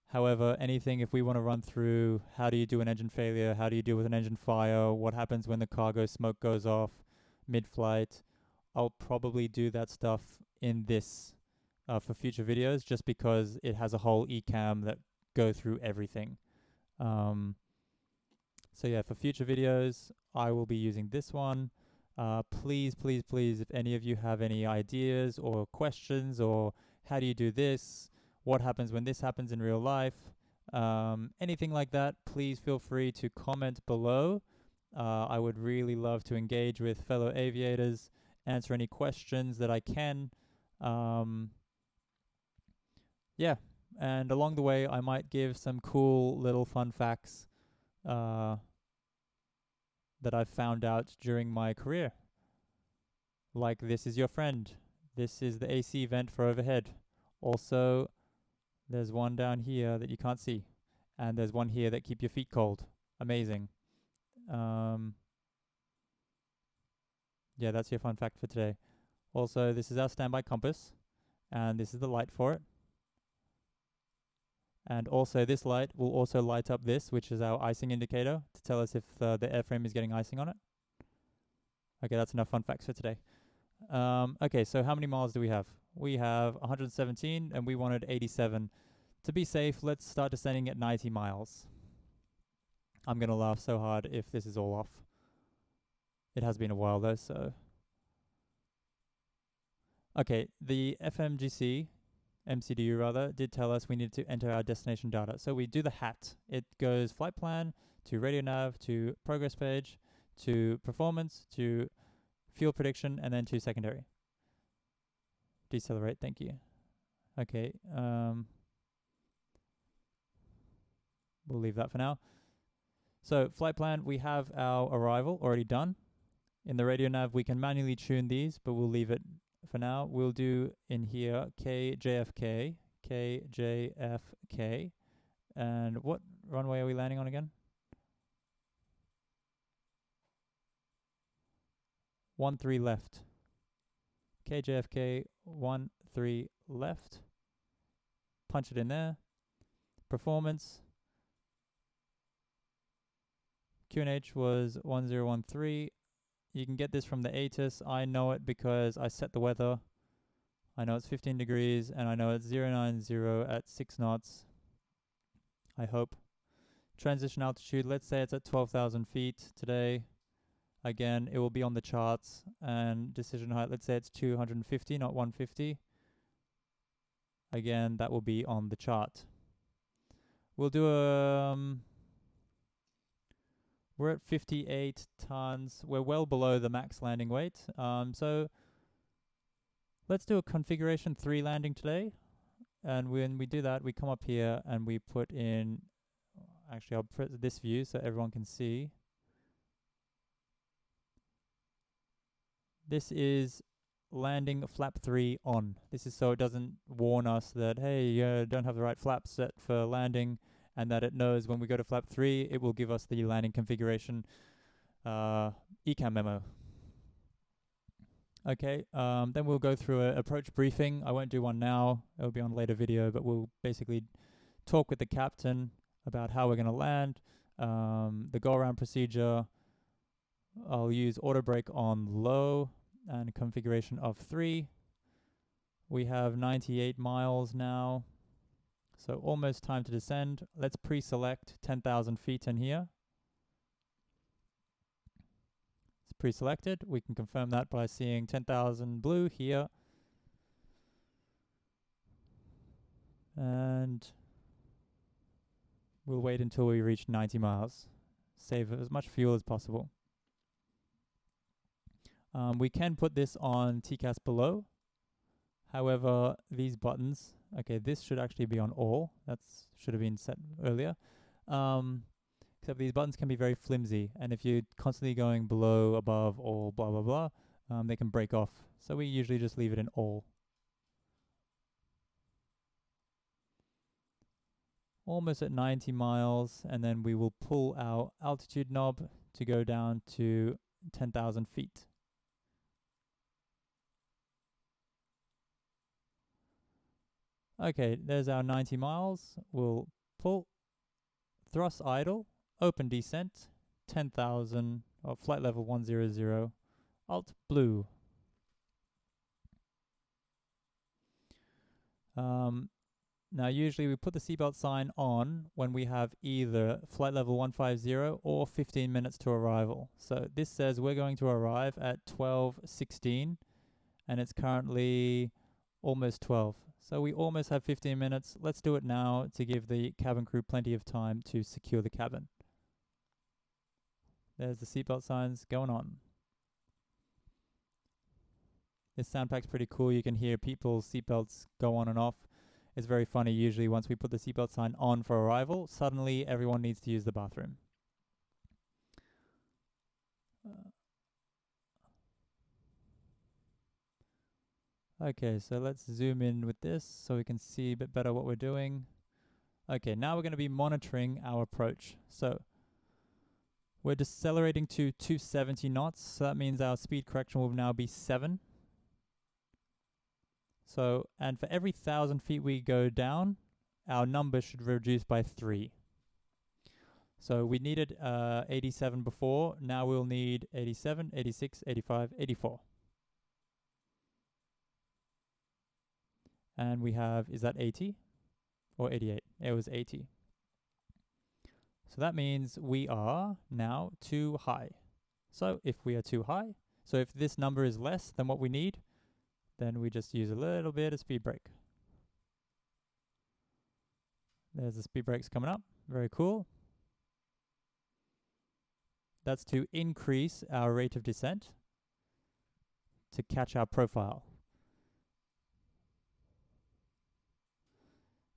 However, anything, if we want to run through how do you do an engine failure, how do you deal with an engine fire, what happens when the cargo smoke goes off mid-flight, I'll probably do that stuff in this for future videos, just because it has a whole eCam that go through everything. So yeah, for future videos, I will be using this one. Please, please, please, if any of you have any ideas or questions, or how do you do this, what happens when this happens in real life, anything like that, please feel free to comment below, I would really love to engage with fellow aviators, answer any questions that I can. Yeah, and along the way, I might give some cool little fun facts that I've found out during my career. Like, this is your friend. This is the AC vent for overhead. Also, there's one down here that you can't see. And there's one here that keep your feet cold. Amazing. Yeah, that's your fun fact for today. Also, this is our standby compass. And this is the light for it. And also this light will also light up this, which is our icing indicator, to tell us if the airframe is getting icing on it. Okay, that's enough fun facts for today. Okay, so how many miles do we have? We have 117 and we wanted 87. To be safe, let's start descending at 90 miles. I'm going to laugh so hard if this is all off. It has been a while though, so... Okay, the FMGC, MCDU rather, did tell us we needed to enter our destination data. So we do the hat. It goes flight plan, to radio nav, to progress page, to performance, to fuel prediction, and then to secondary. Decelerate, thank you. Okay, we'll leave that for now. So flight plan, we have our arrival already done. In the radio nav, we can manually tune these, but we'll leave it for now. We'll do in here KJFK, KJFK. And what runway are we landing on again? 13 left. KJFK 13 left. Punch it in there. Performance. QNH was 1013. You can get this from the ATIS. I know it because I set the weather. I know it's 15 degrees and I know it's 090 at 6 knots. I hope. Transition altitude, let's say it's at 12,000 feet today. Again, it will be on the charts. And decision height, let's say it's 250, not 150. Again, that will be on the chart. We'll do we're at 58 tons. We're well below the max landing weight. So let's do a configuration 3 landing today. And when we do that, we come up here and we put in, actually I'll put this view so everyone can see. This is landing flap 3 on. This is so it doesn't warn us that, hey, you don't have the right flap set for landing, and that it knows when we go to flap 3, it will give us the landing configuration ECAM memo. Okay, then we'll go through an approach briefing. I won't do one now. It'll be on a later video, but we'll basically talk with the captain about how we're going to land, the go-around procedure. I'll use auto brake on low and configuration of 3. We have 98 miles now, so almost time to descend. Let's pre-select 10,000 feet in here. It's pre-selected. We can confirm that by seeing 10,000 blue here. And we'll wait until we reach 90 miles. Save as much fuel as possible. We can put this on TCAS below. However, these buttons, okay, this should actually be on all. That should have been set earlier. Except these buttons can be very flimsy, and if you're constantly going below, above, all, blah, blah, blah, they can break off. So we usually just leave it in all. Almost at 90 miles, and then we will pull our altitude knob to go down to 10,000 feet. Okay, there's our 90 miles. We'll pull, thrust idle, open descent, 10,000, or flight level 100, alt blue. Now usually we put the seatbelt sign on when we have either flight level 150 or 15 minutes to arrival. So this says we're going to arrive at 12:16 and it's currently almost 12. So we almost have 15 minutes. Let's do it now to give the cabin crew plenty of time to secure the cabin. There's the seatbelt signs going on. This sound pack's pretty cool. You can hear people's seatbelts go on and off. It's very funny. Usually once we put the seatbelt sign on for arrival, suddenly everyone needs to use the bathroom. Okay, so let's zoom in with this so we can see a bit better what we're doing. Okay, now we're going to be monitoring our approach. So we're decelerating to 270 knots. So that means our speed correction will now be 7. So, and for every 1,000 feet we go down, our number should reduce by 3. So we needed 87 before. Now we'll need 87, 86, 85, 84. And we have, is that 80 or 88? It was 80. So that means we are now too high. So if we are too high, so if this number is less than what we need, then we just use a little bit of speed brake. There's the speed brakes coming up. Very cool. That's to increase our rate of descent to catch our profile.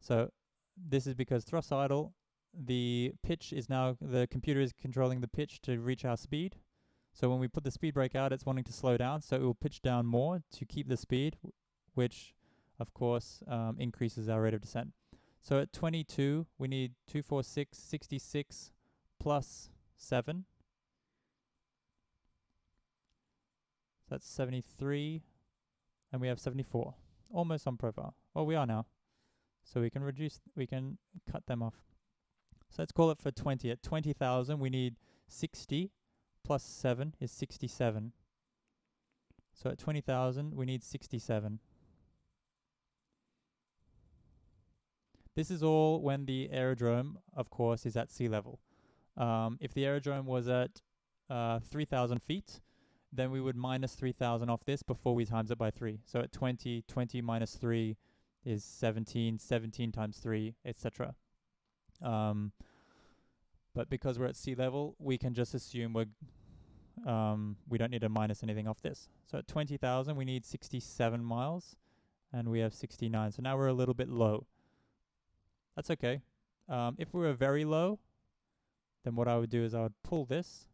So this is because thrust idle, the pitch is now, the computer is controlling the pitch to reach our speed. So when we put the speed brake out, it's wanting to slow down, so it will pitch down more to keep the speed, which of course increases our rate of descent. So at 22, we need 246, 66 plus 7. So that's 73, and we have 74, almost on profile. Well, we are now. So we can reduce, we can cut them off. So let's call it for 20. At 20,000, we need 60 plus 7 is 67. So at 20,000, we need 67. This is all when the aerodrome, of course, is at sea level. If the aerodrome was at 3,000 feet, then we would minus 3,000 off this before we times it by 3. So at 20, 20 minus 3 is 17, 17 times 3, etc. But because we're at sea level, we can just assume we don't need to minus anything off this. So at 20,000, we need 67 miles, and we have 69. So now we're a little bit low. That's okay. If we were very low, then what I would do is I would pull this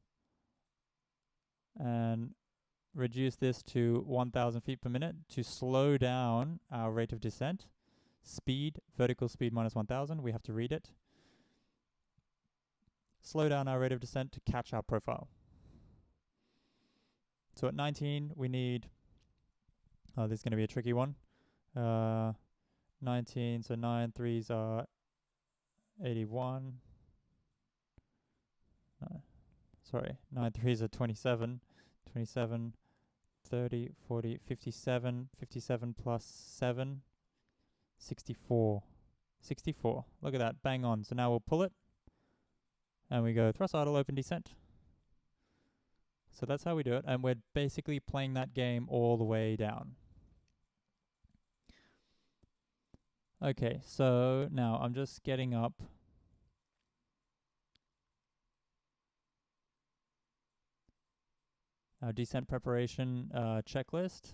and reduce this to 1,000 feet per minute to slow down our rate of descent. Speed, vertical speed minus 1,000, we have to read it. Slow down our rate of descent to catch our profile. So at 19, we need, oh, this is going to be a tricky one. 19, so 9 3s are 81. Sorry, 9 3s are 27. 27, 30, 40, 57. 57 plus 7, 64. 64. Look at that, bang on. So now we'll pull it, and we go thrust idle, open descent. So that's how we do it, and we're basically playing that game all the way down. Okay, so now I'm just getting up our descent preparation checklist.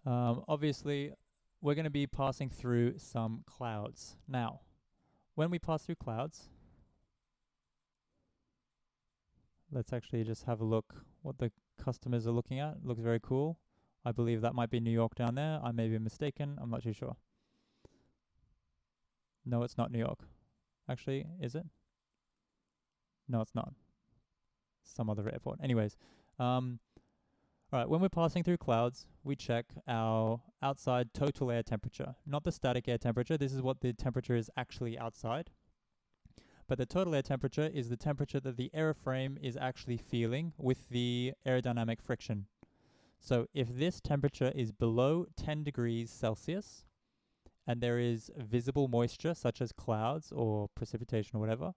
Obviously, we're going to be passing through some clouds. Now, when we pass through clouds, let's actually just have a look what the customers are looking at. It looks very cool. I believe that might be New York down there. I may be mistaken. I'm not too sure. No, it's not New York. Actually, is it? No, it's not. Some other airport. Anyways, alright, when we're passing through clouds, we check our outside total air temperature, not the static air temperature. This is what the temperature is actually outside. But the total air temperature is the temperature that the airframe is actually feeling with the aerodynamic friction. So if this temperature is below 10 degrees Celsius, and there is visible moisture, such as clouds or precipitation or whatever,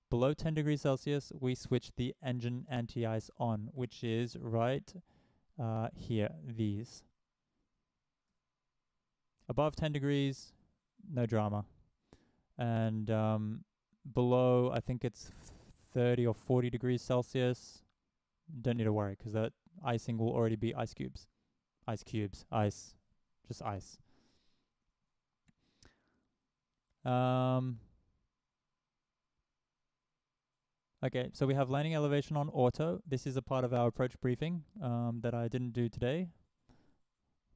below 10 degrees Celsius, we switch the engine anti-ice on, which is right here, these. Above 10 degrees, no drama. And below, I think it's 30 or 40 degrees Celsius, don't need to worry because that icing will already be ice cubes. Ice. Just ice. Okay, so we have landing elevation on auto. This is a part of our approach briefing that I didn't do today,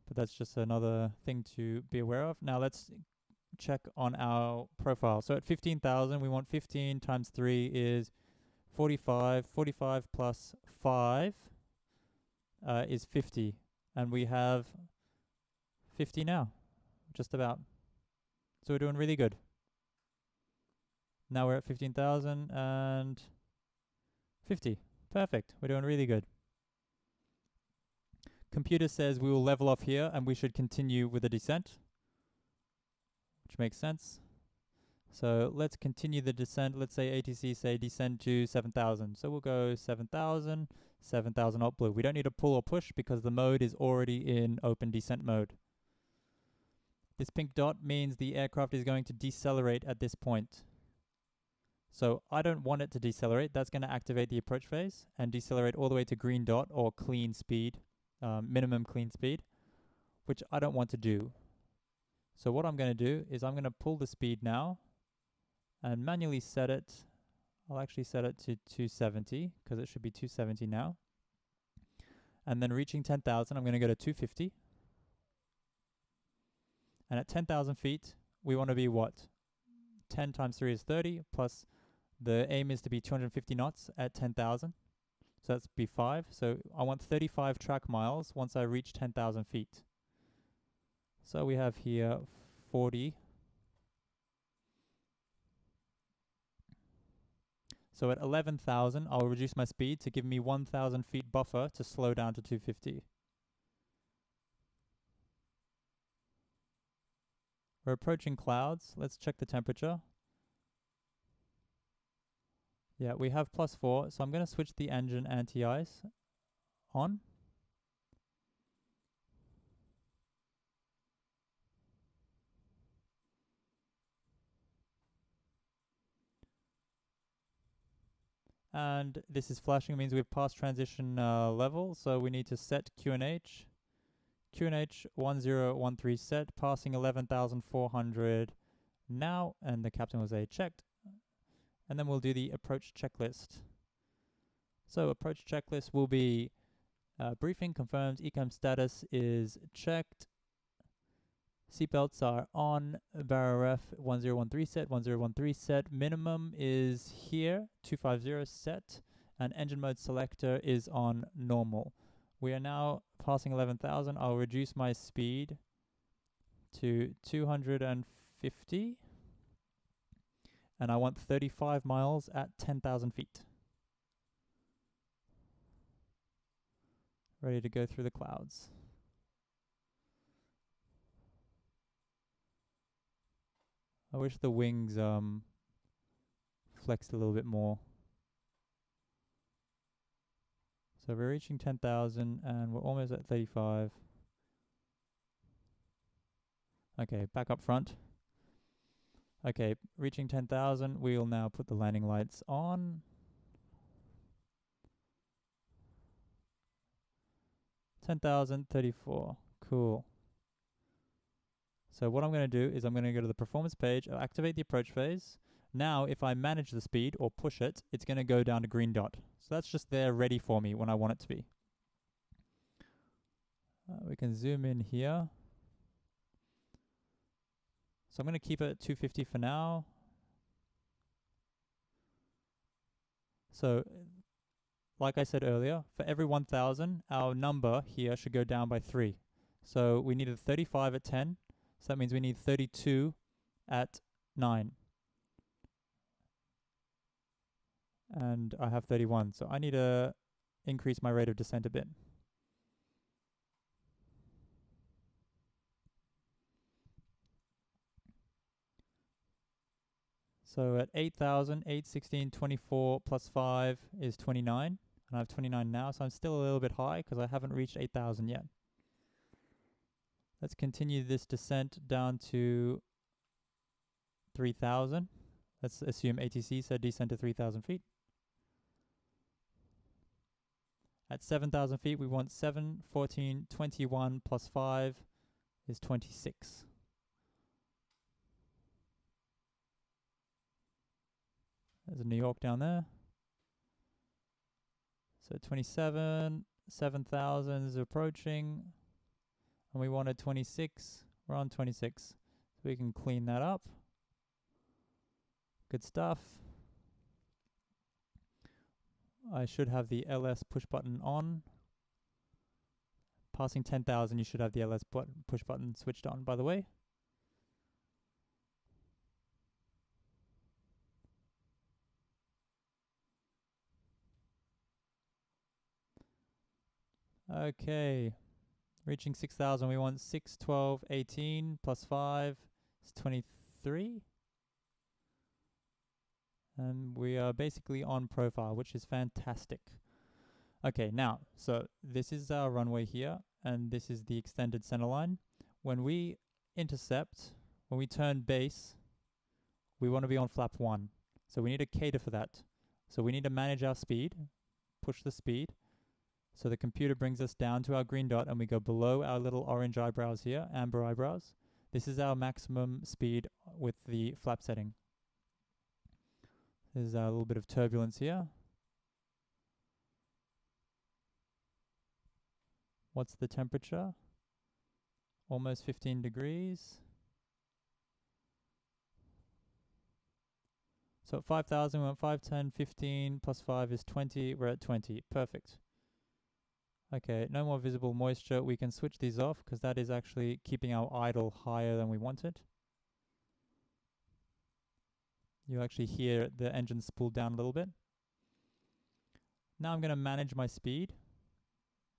but that's just another thing to be aware of. Now let's check on our profile. So at 15,000, we want 15 times 3 is 45. 45 plus 5 is 50. And we have 50 now, just about. So we're doing really good. Now we're at 15,000 and 50. Perfect. We're doing really good. Computer says we will level off here and we should continue with the descent, which makes sense. So let's continue the descent. Let's say ATC say descend to 7,000. So we'll go 7,000, 7,000 up blue. We don't need to pull or push because the mode is already in open descent mode. This pink dot means the aircraft is going to decelerate at this point. So I don't want it to decelerate. That's going to activate the approach phase and decelerate all the way to green dot or clean speed, minimum clean speed, which I don't want to do. So what I'm going to do is I'm going to pull the speed now and manually set it. I'll actually set it to 270 because it should be 270 now. And then reaching 10,000, I'm going to go to 250. And at 10,000 feet, we want to be what? 10 times 3 is 30, plus the aim is to be 250 knots at 10,000. So that's B5. So I want 35 track miles once I reach 10,000 feet. So we have here 40. So at 11,000, I'll reduce my speed to give me 1,000 feet buffer to slow down to 250. We're approaching clouds. Let's check the temperature. Yeah, we have +4, so I'm going to switch the engine anti-ice on. And this is flashing, it means we've passed transition level, so we need to set QNH. QNH 1013 set, passing 11,400 now, and the captain was checked. And then we'll do the approach checklist. So approach checklist will be briefing confirmed, ecom status is checked, seatbelts are on, barrel ref 1013 set, 1013 set, minimum is here, 250 set, and engine mode selector is on normal. We are now passing 11,000. I'll reduce my speed to 250. And I want 35 miles at 10,000 feet. Ready to go through the clouds. I wish the wings flexed a little bit more. So we're reaching 10,000 and we're almost at 35. Okay, back up front. Okay, reaching 10,000, we'll now put the landing lights on. 10,034, cool. So what I'm going to do is I'm going to go to the performance page, I'll activate the approach phase. Now, if I manage the speed or push it, it's going to go down to green dot. So that's just there ready for me when I want it to be. We can zoom in here. So I'm going to keep it at 250 for now. So, like I said earlier, for every 1,000, our number here should go down by 3. So we needed 35 at 10. So that means we need 32 at 9. And I have 31. So I need to increase my rate of descent a bit. So at 8,000, 8, 16, 24 plus 5 is 29. And I have 29 now, so I'm still a little bit high because I haven't reached 8,000 yet. Let's continue this descent down to 3,000. Let's assume ATC said descend to 3,000 feet. At 7,000 feet, we want 7, 14, 21 plus 5 is 26. There's New York down there. So 27, 7,000 is approaching. And we wanted 26. We're on 26. So we can clean that up. Good stuff. I should have the LS push button on. Passing 10,000, you should have the LS push button switched on, by the way. Okay. Reaching 6,000, we want 6, 12, 18 plus 5 is 23. And we are basically on profile, which is fantastic. Okay, now, so this is our runway here, and this is the extended centerline. When we intercept, when we turn base, we want to be on flap 1. So we need to cater for that. So we need to manage our speed, push the speed. So the computer brings us down to our green dot, and we go below our little orange eyebrows here, amber eyebrows. This is our maximum speed with the flap setting. There's a little bit of turbulence here. What's the temperature? Almost 15 degrees. So at 5,000, we want 5, 10, 15, plus 5 is 20. We're at 20. Perfect. Okay, no more visible moisture. We can switch these off because that is actually keeping our idle higher than we wanted. You'll actually hear the engine spool down a little bit. Now I'm going to manage my speed.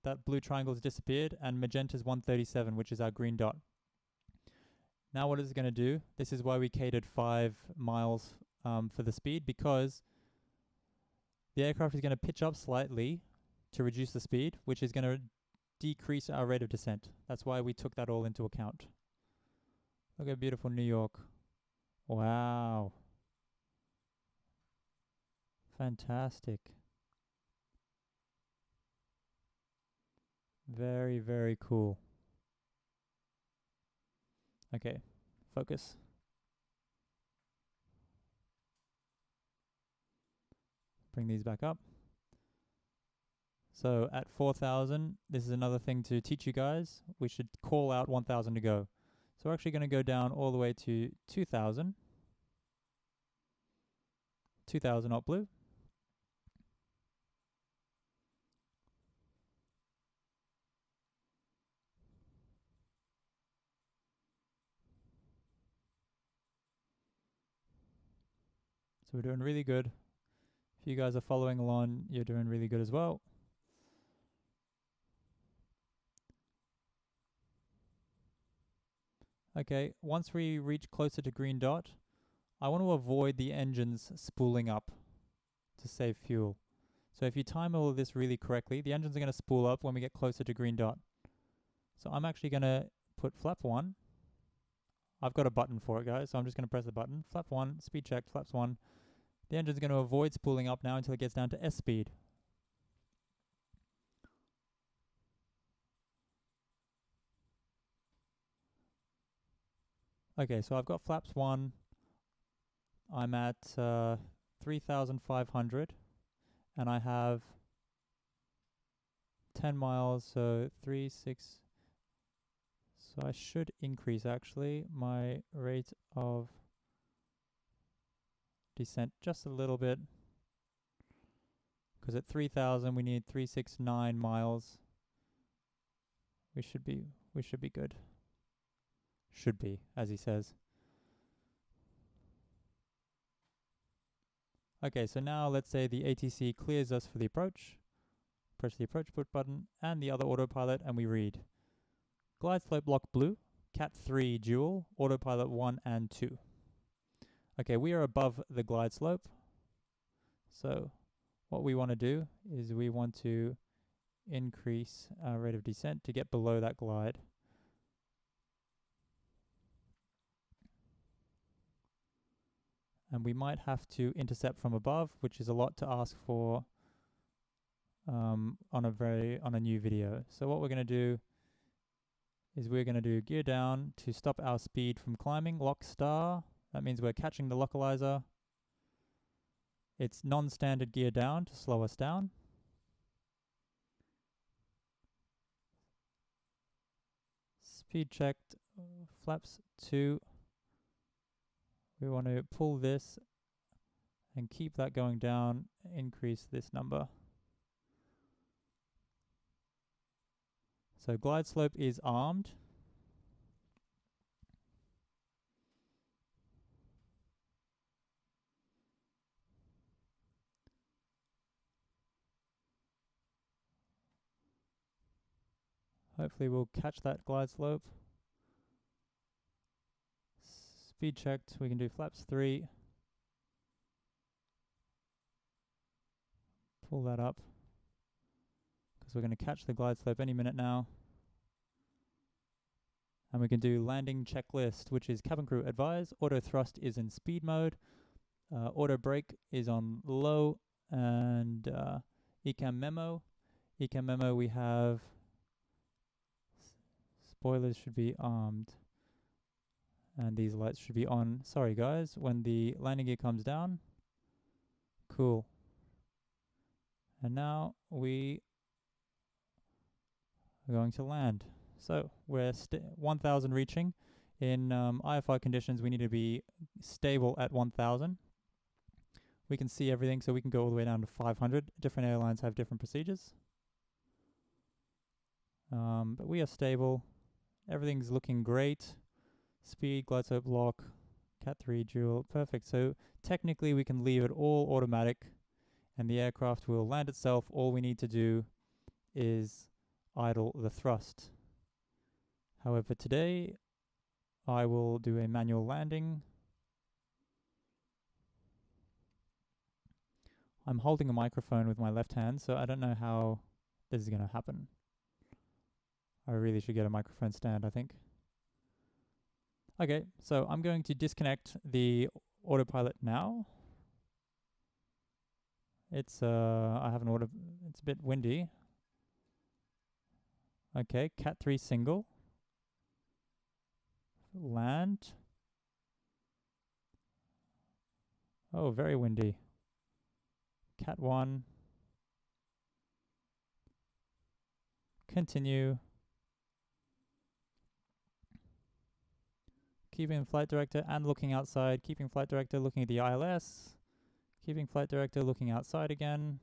That blue triangle has disappeared, and magenta is 137, which is our green dot. Now what is it going to do? This is why we catered 5 miles for the speed, because the aircraft is going to pitch up slightly to reduce the speed, which is going to decrease our rate of descent. That's why we took that all into account. Look at beautiful New York. Wow. Fantastic. Very, very cool. Okay, focus. Bring these back up. So at 4,000, this is another thing to teach you guys. We should call out 1,000 to go. So we're actually going to go down all the way to 2,000. 2,000 up blue. So we're doing really good. If you guys are following along, you're doing really good as well. Okay, once we reach closer to green dot, I want to avoid the engines spooling up to save fuel. So if you time all of this really correctly, the engines are going to spool up when we get closer to green dot. So I'm actually going to put flap 1. I've got a button for it, guys, so I'm just going to press the button. Flap 1, speed check, flaps 1. The engine's going to avoid spooling up now until it gets down to S speed. Okay, so I've got flaps 1. I'm at 3,500, and I have 10 miles, so 3, 6. So I should increase, actually, my rate of descent just a little bit, because at 3,000 we need 369 miles. We should be good. Should be, as he says. Okay, so now let's say the ATC clears us for the approach. Press the approach put button and the other autopilot, and we read glide slope lock blue, Cat 3 dual, autopilot 1 and 2. Okay, we are above the glide slope. So what we want to do is we want to increase our rate of descent to get below that glide. and we might have to intercept from above, which is a lot to ask for on a new video. So what we're going to do is we're going to do gear down to stop our speed from climbing, lock star. That means we're catching the localizer. It's non-standard gear down to slow us down. Speed checked, flaps 2. We want to pull this and keep that going down, increase this number. So glide slope is armed. Hopefully we'll catch that glide slope. Speed checked, we can do flaps 3. Pull that up, because we're going to catch the glide slope any minute now. And we can do landing checklist, which is cabin crew advise, auto thrust is in speed mode, auto brake is on low, and ECAM memo. ECAM memo, we have spoilers should be armed, and these lights should be on. Sorry guys, when the landing gear comes down. Cool. And now we are going to land. So we're 1000 reaching. In IFR conditions, we need to be stable at 1000. We can see everything, so we can go all the way down to 500. Different airlines have different procedures. But we are stable. Everything's looking great. Speed, glide slope, lock, Cat 3 dual, perfect. So technically we can leave it all automatic and the aircraft will land itself. All we need to do is idle the thrust. However, today I will do a manual landing. I'm holding a microphone with my left hand, so I don't know how this is going to happen. I really should get a microphone stand, I think. Okay, so I'm going to disconnect the autopilot now. It's I have an auto. It's a bit windy. Okay, Cat 3 single. Land. Oh, very windy. Cat 1. Continue. Keeping flight director and looking outside. Keeping flight director looking at the ILS. Keeping flight director looking outside again.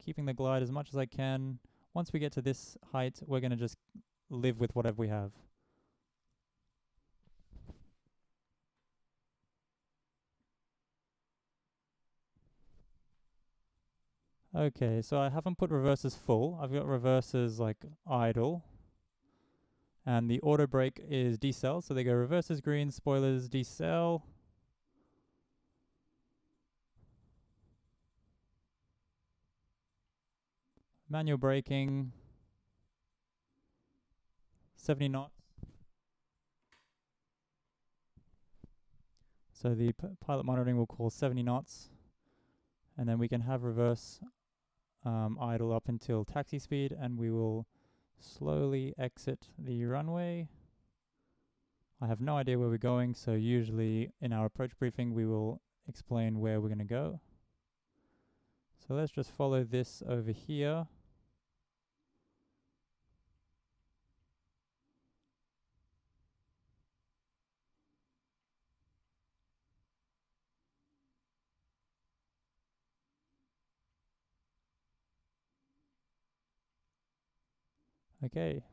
Keeping the glide as much as I can. Once we get to this height, we're going to just live with whatever we have. Okay, so I haven't put reverses full. I've got reverses like idle. And the auto brake is decel, so they go reverses green, spoilers decel. Manual braking, 70 knots. So the pilot monitoring will call 70 knots. And then we can have reverse idle up until taxi speed, and we will slowly exit the runway. I have no idea where we're going, so usually in our approach briefing we will explain where we're going to go. So let's just follow this over here. Okay.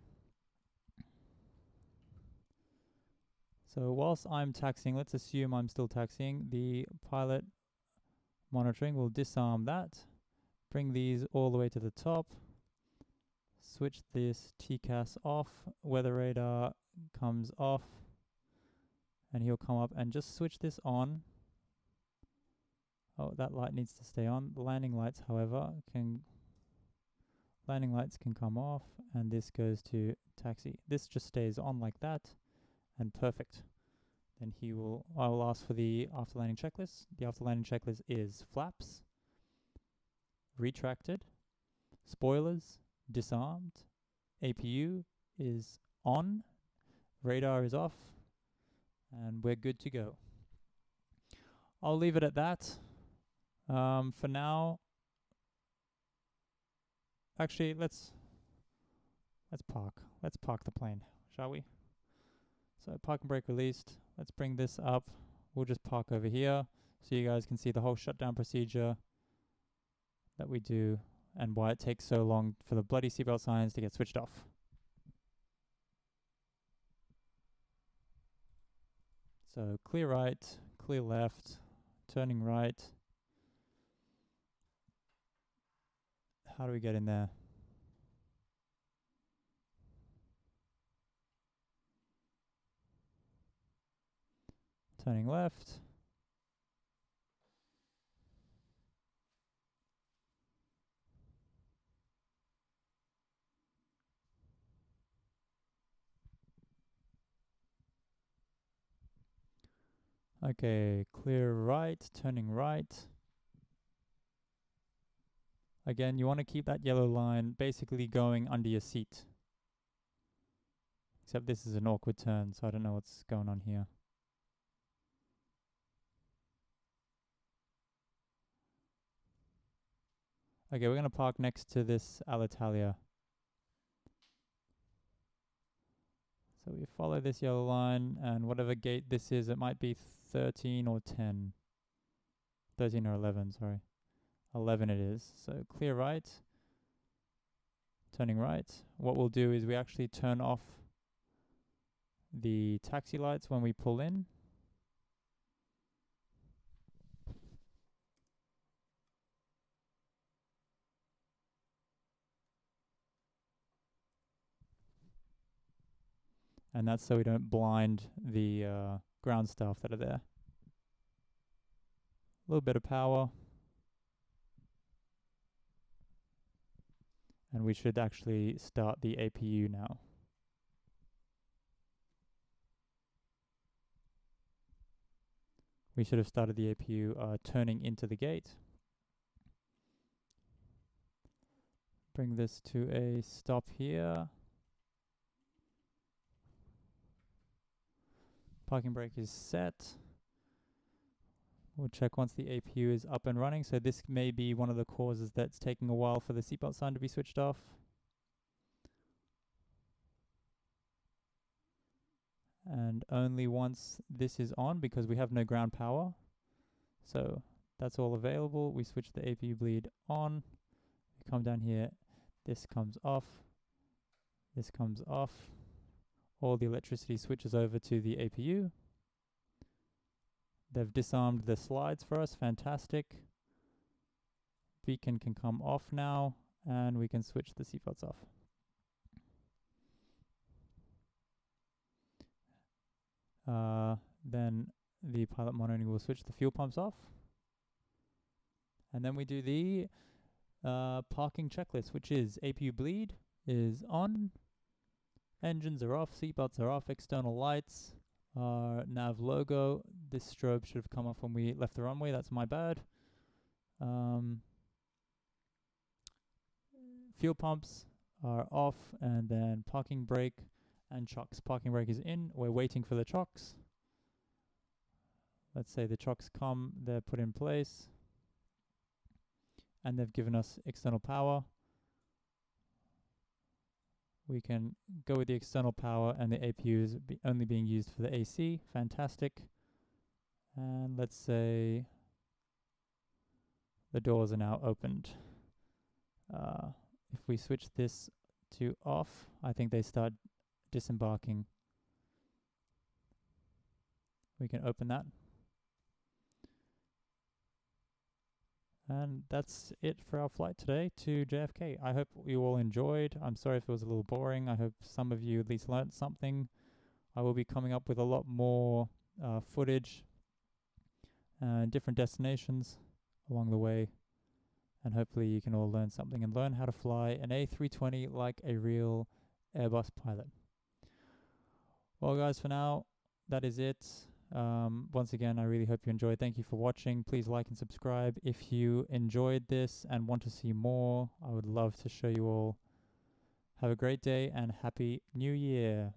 So whilst I'm taxiing, let's assume I'm still taxiing, the pilot monitoring will disarm that, bring these all the way to the top, switch this TCAS off, weather radar comes off, and he'll come up and just switch this on. Oh, that light needs to stay on. The landing lights, however, landing lights can come off, and this goes to taxi. This just stays on like that, and perfect. Then I will ask for the after-landing checklist. The after-landing checklist is flaps, retracted, spoilers, disarmed, APU is on, radar is off, and we're good to go. I'll leave it at that. For now, actually, let's park. Let's park the plane, shall we? So parking brake released. Let's bring this up. We'll just park over here so you guys can see the whole shutdown procedure that we do and why it takes so long for the bloody seatbelt signs to get switched off. So clear right, clear left, turning right. How do we get in there? Turning left. Okay, clear right, turning right. Again, you want to keep that yellow line basically going under your seat. Except this is an awkward turn, so I don't know what's going on here. Okay, we're going to park next to this Alitalia. So we follow this yellow line, and whatever gate this is, it might be 13 or 10. 13 or 11, sorry. 11 it is. So clear right, turning right. What we'll do is we actually turn off the taxi lights when we pull in. And that's so we don't blind the ground staff that are there. A little bit of power. And we should actually start the APU now. We should have started the APU turning into the gate. Bring this to a stop here. Parking brake is set. We'll check once the APU is up and running. So this may be one of the causes that's taking a while for the seatbelt sign to be switched off. And only once this is on, because we have no ground power. So that's all available. We switch the APU bleed on. We come down here. This comes off. This comes off. All the electricity switches over to the APU. They've disarmed the slides for us. Fantastic. Beacon can come off now, and we can switch the seatbelts off. Then the pilot monitoring will switch the fuel pumps off. And then we do the parking checklist, which is APU bleed is on, engines are off, seatbelts are off, external lights, nav logo. This strobe should have come off when we left the runway. That's my bad. Fuel pumps are off, and then parking brake and chocks. Parking brake is in. We're waiting for the chocks. Let's say the chocks come, they're put in place, and they've given us external power. We can go with the external power, and the APU is only being used for the AC. Fantastic. And let's say the doors are now opened. If we switch this to off, I think they start disembarking. We can open that. And that's it for our flight today to JFK. I hope you all enjoyed. I'm sorry if it was a little boring. I hope some of you at least learnt something. I will be coming up with a lot more footage and different destinations along the way. And hopefully you can all learn something and learn how to fly an A320 like a real Airbus pilot. Well guys, for now, that is it. Once again, I really hope you enjoyed. Thank you for watching. Please like and subscribe. If you enjoyed this and want to see more, I would love to show you all. Have a great day and Happy New Year.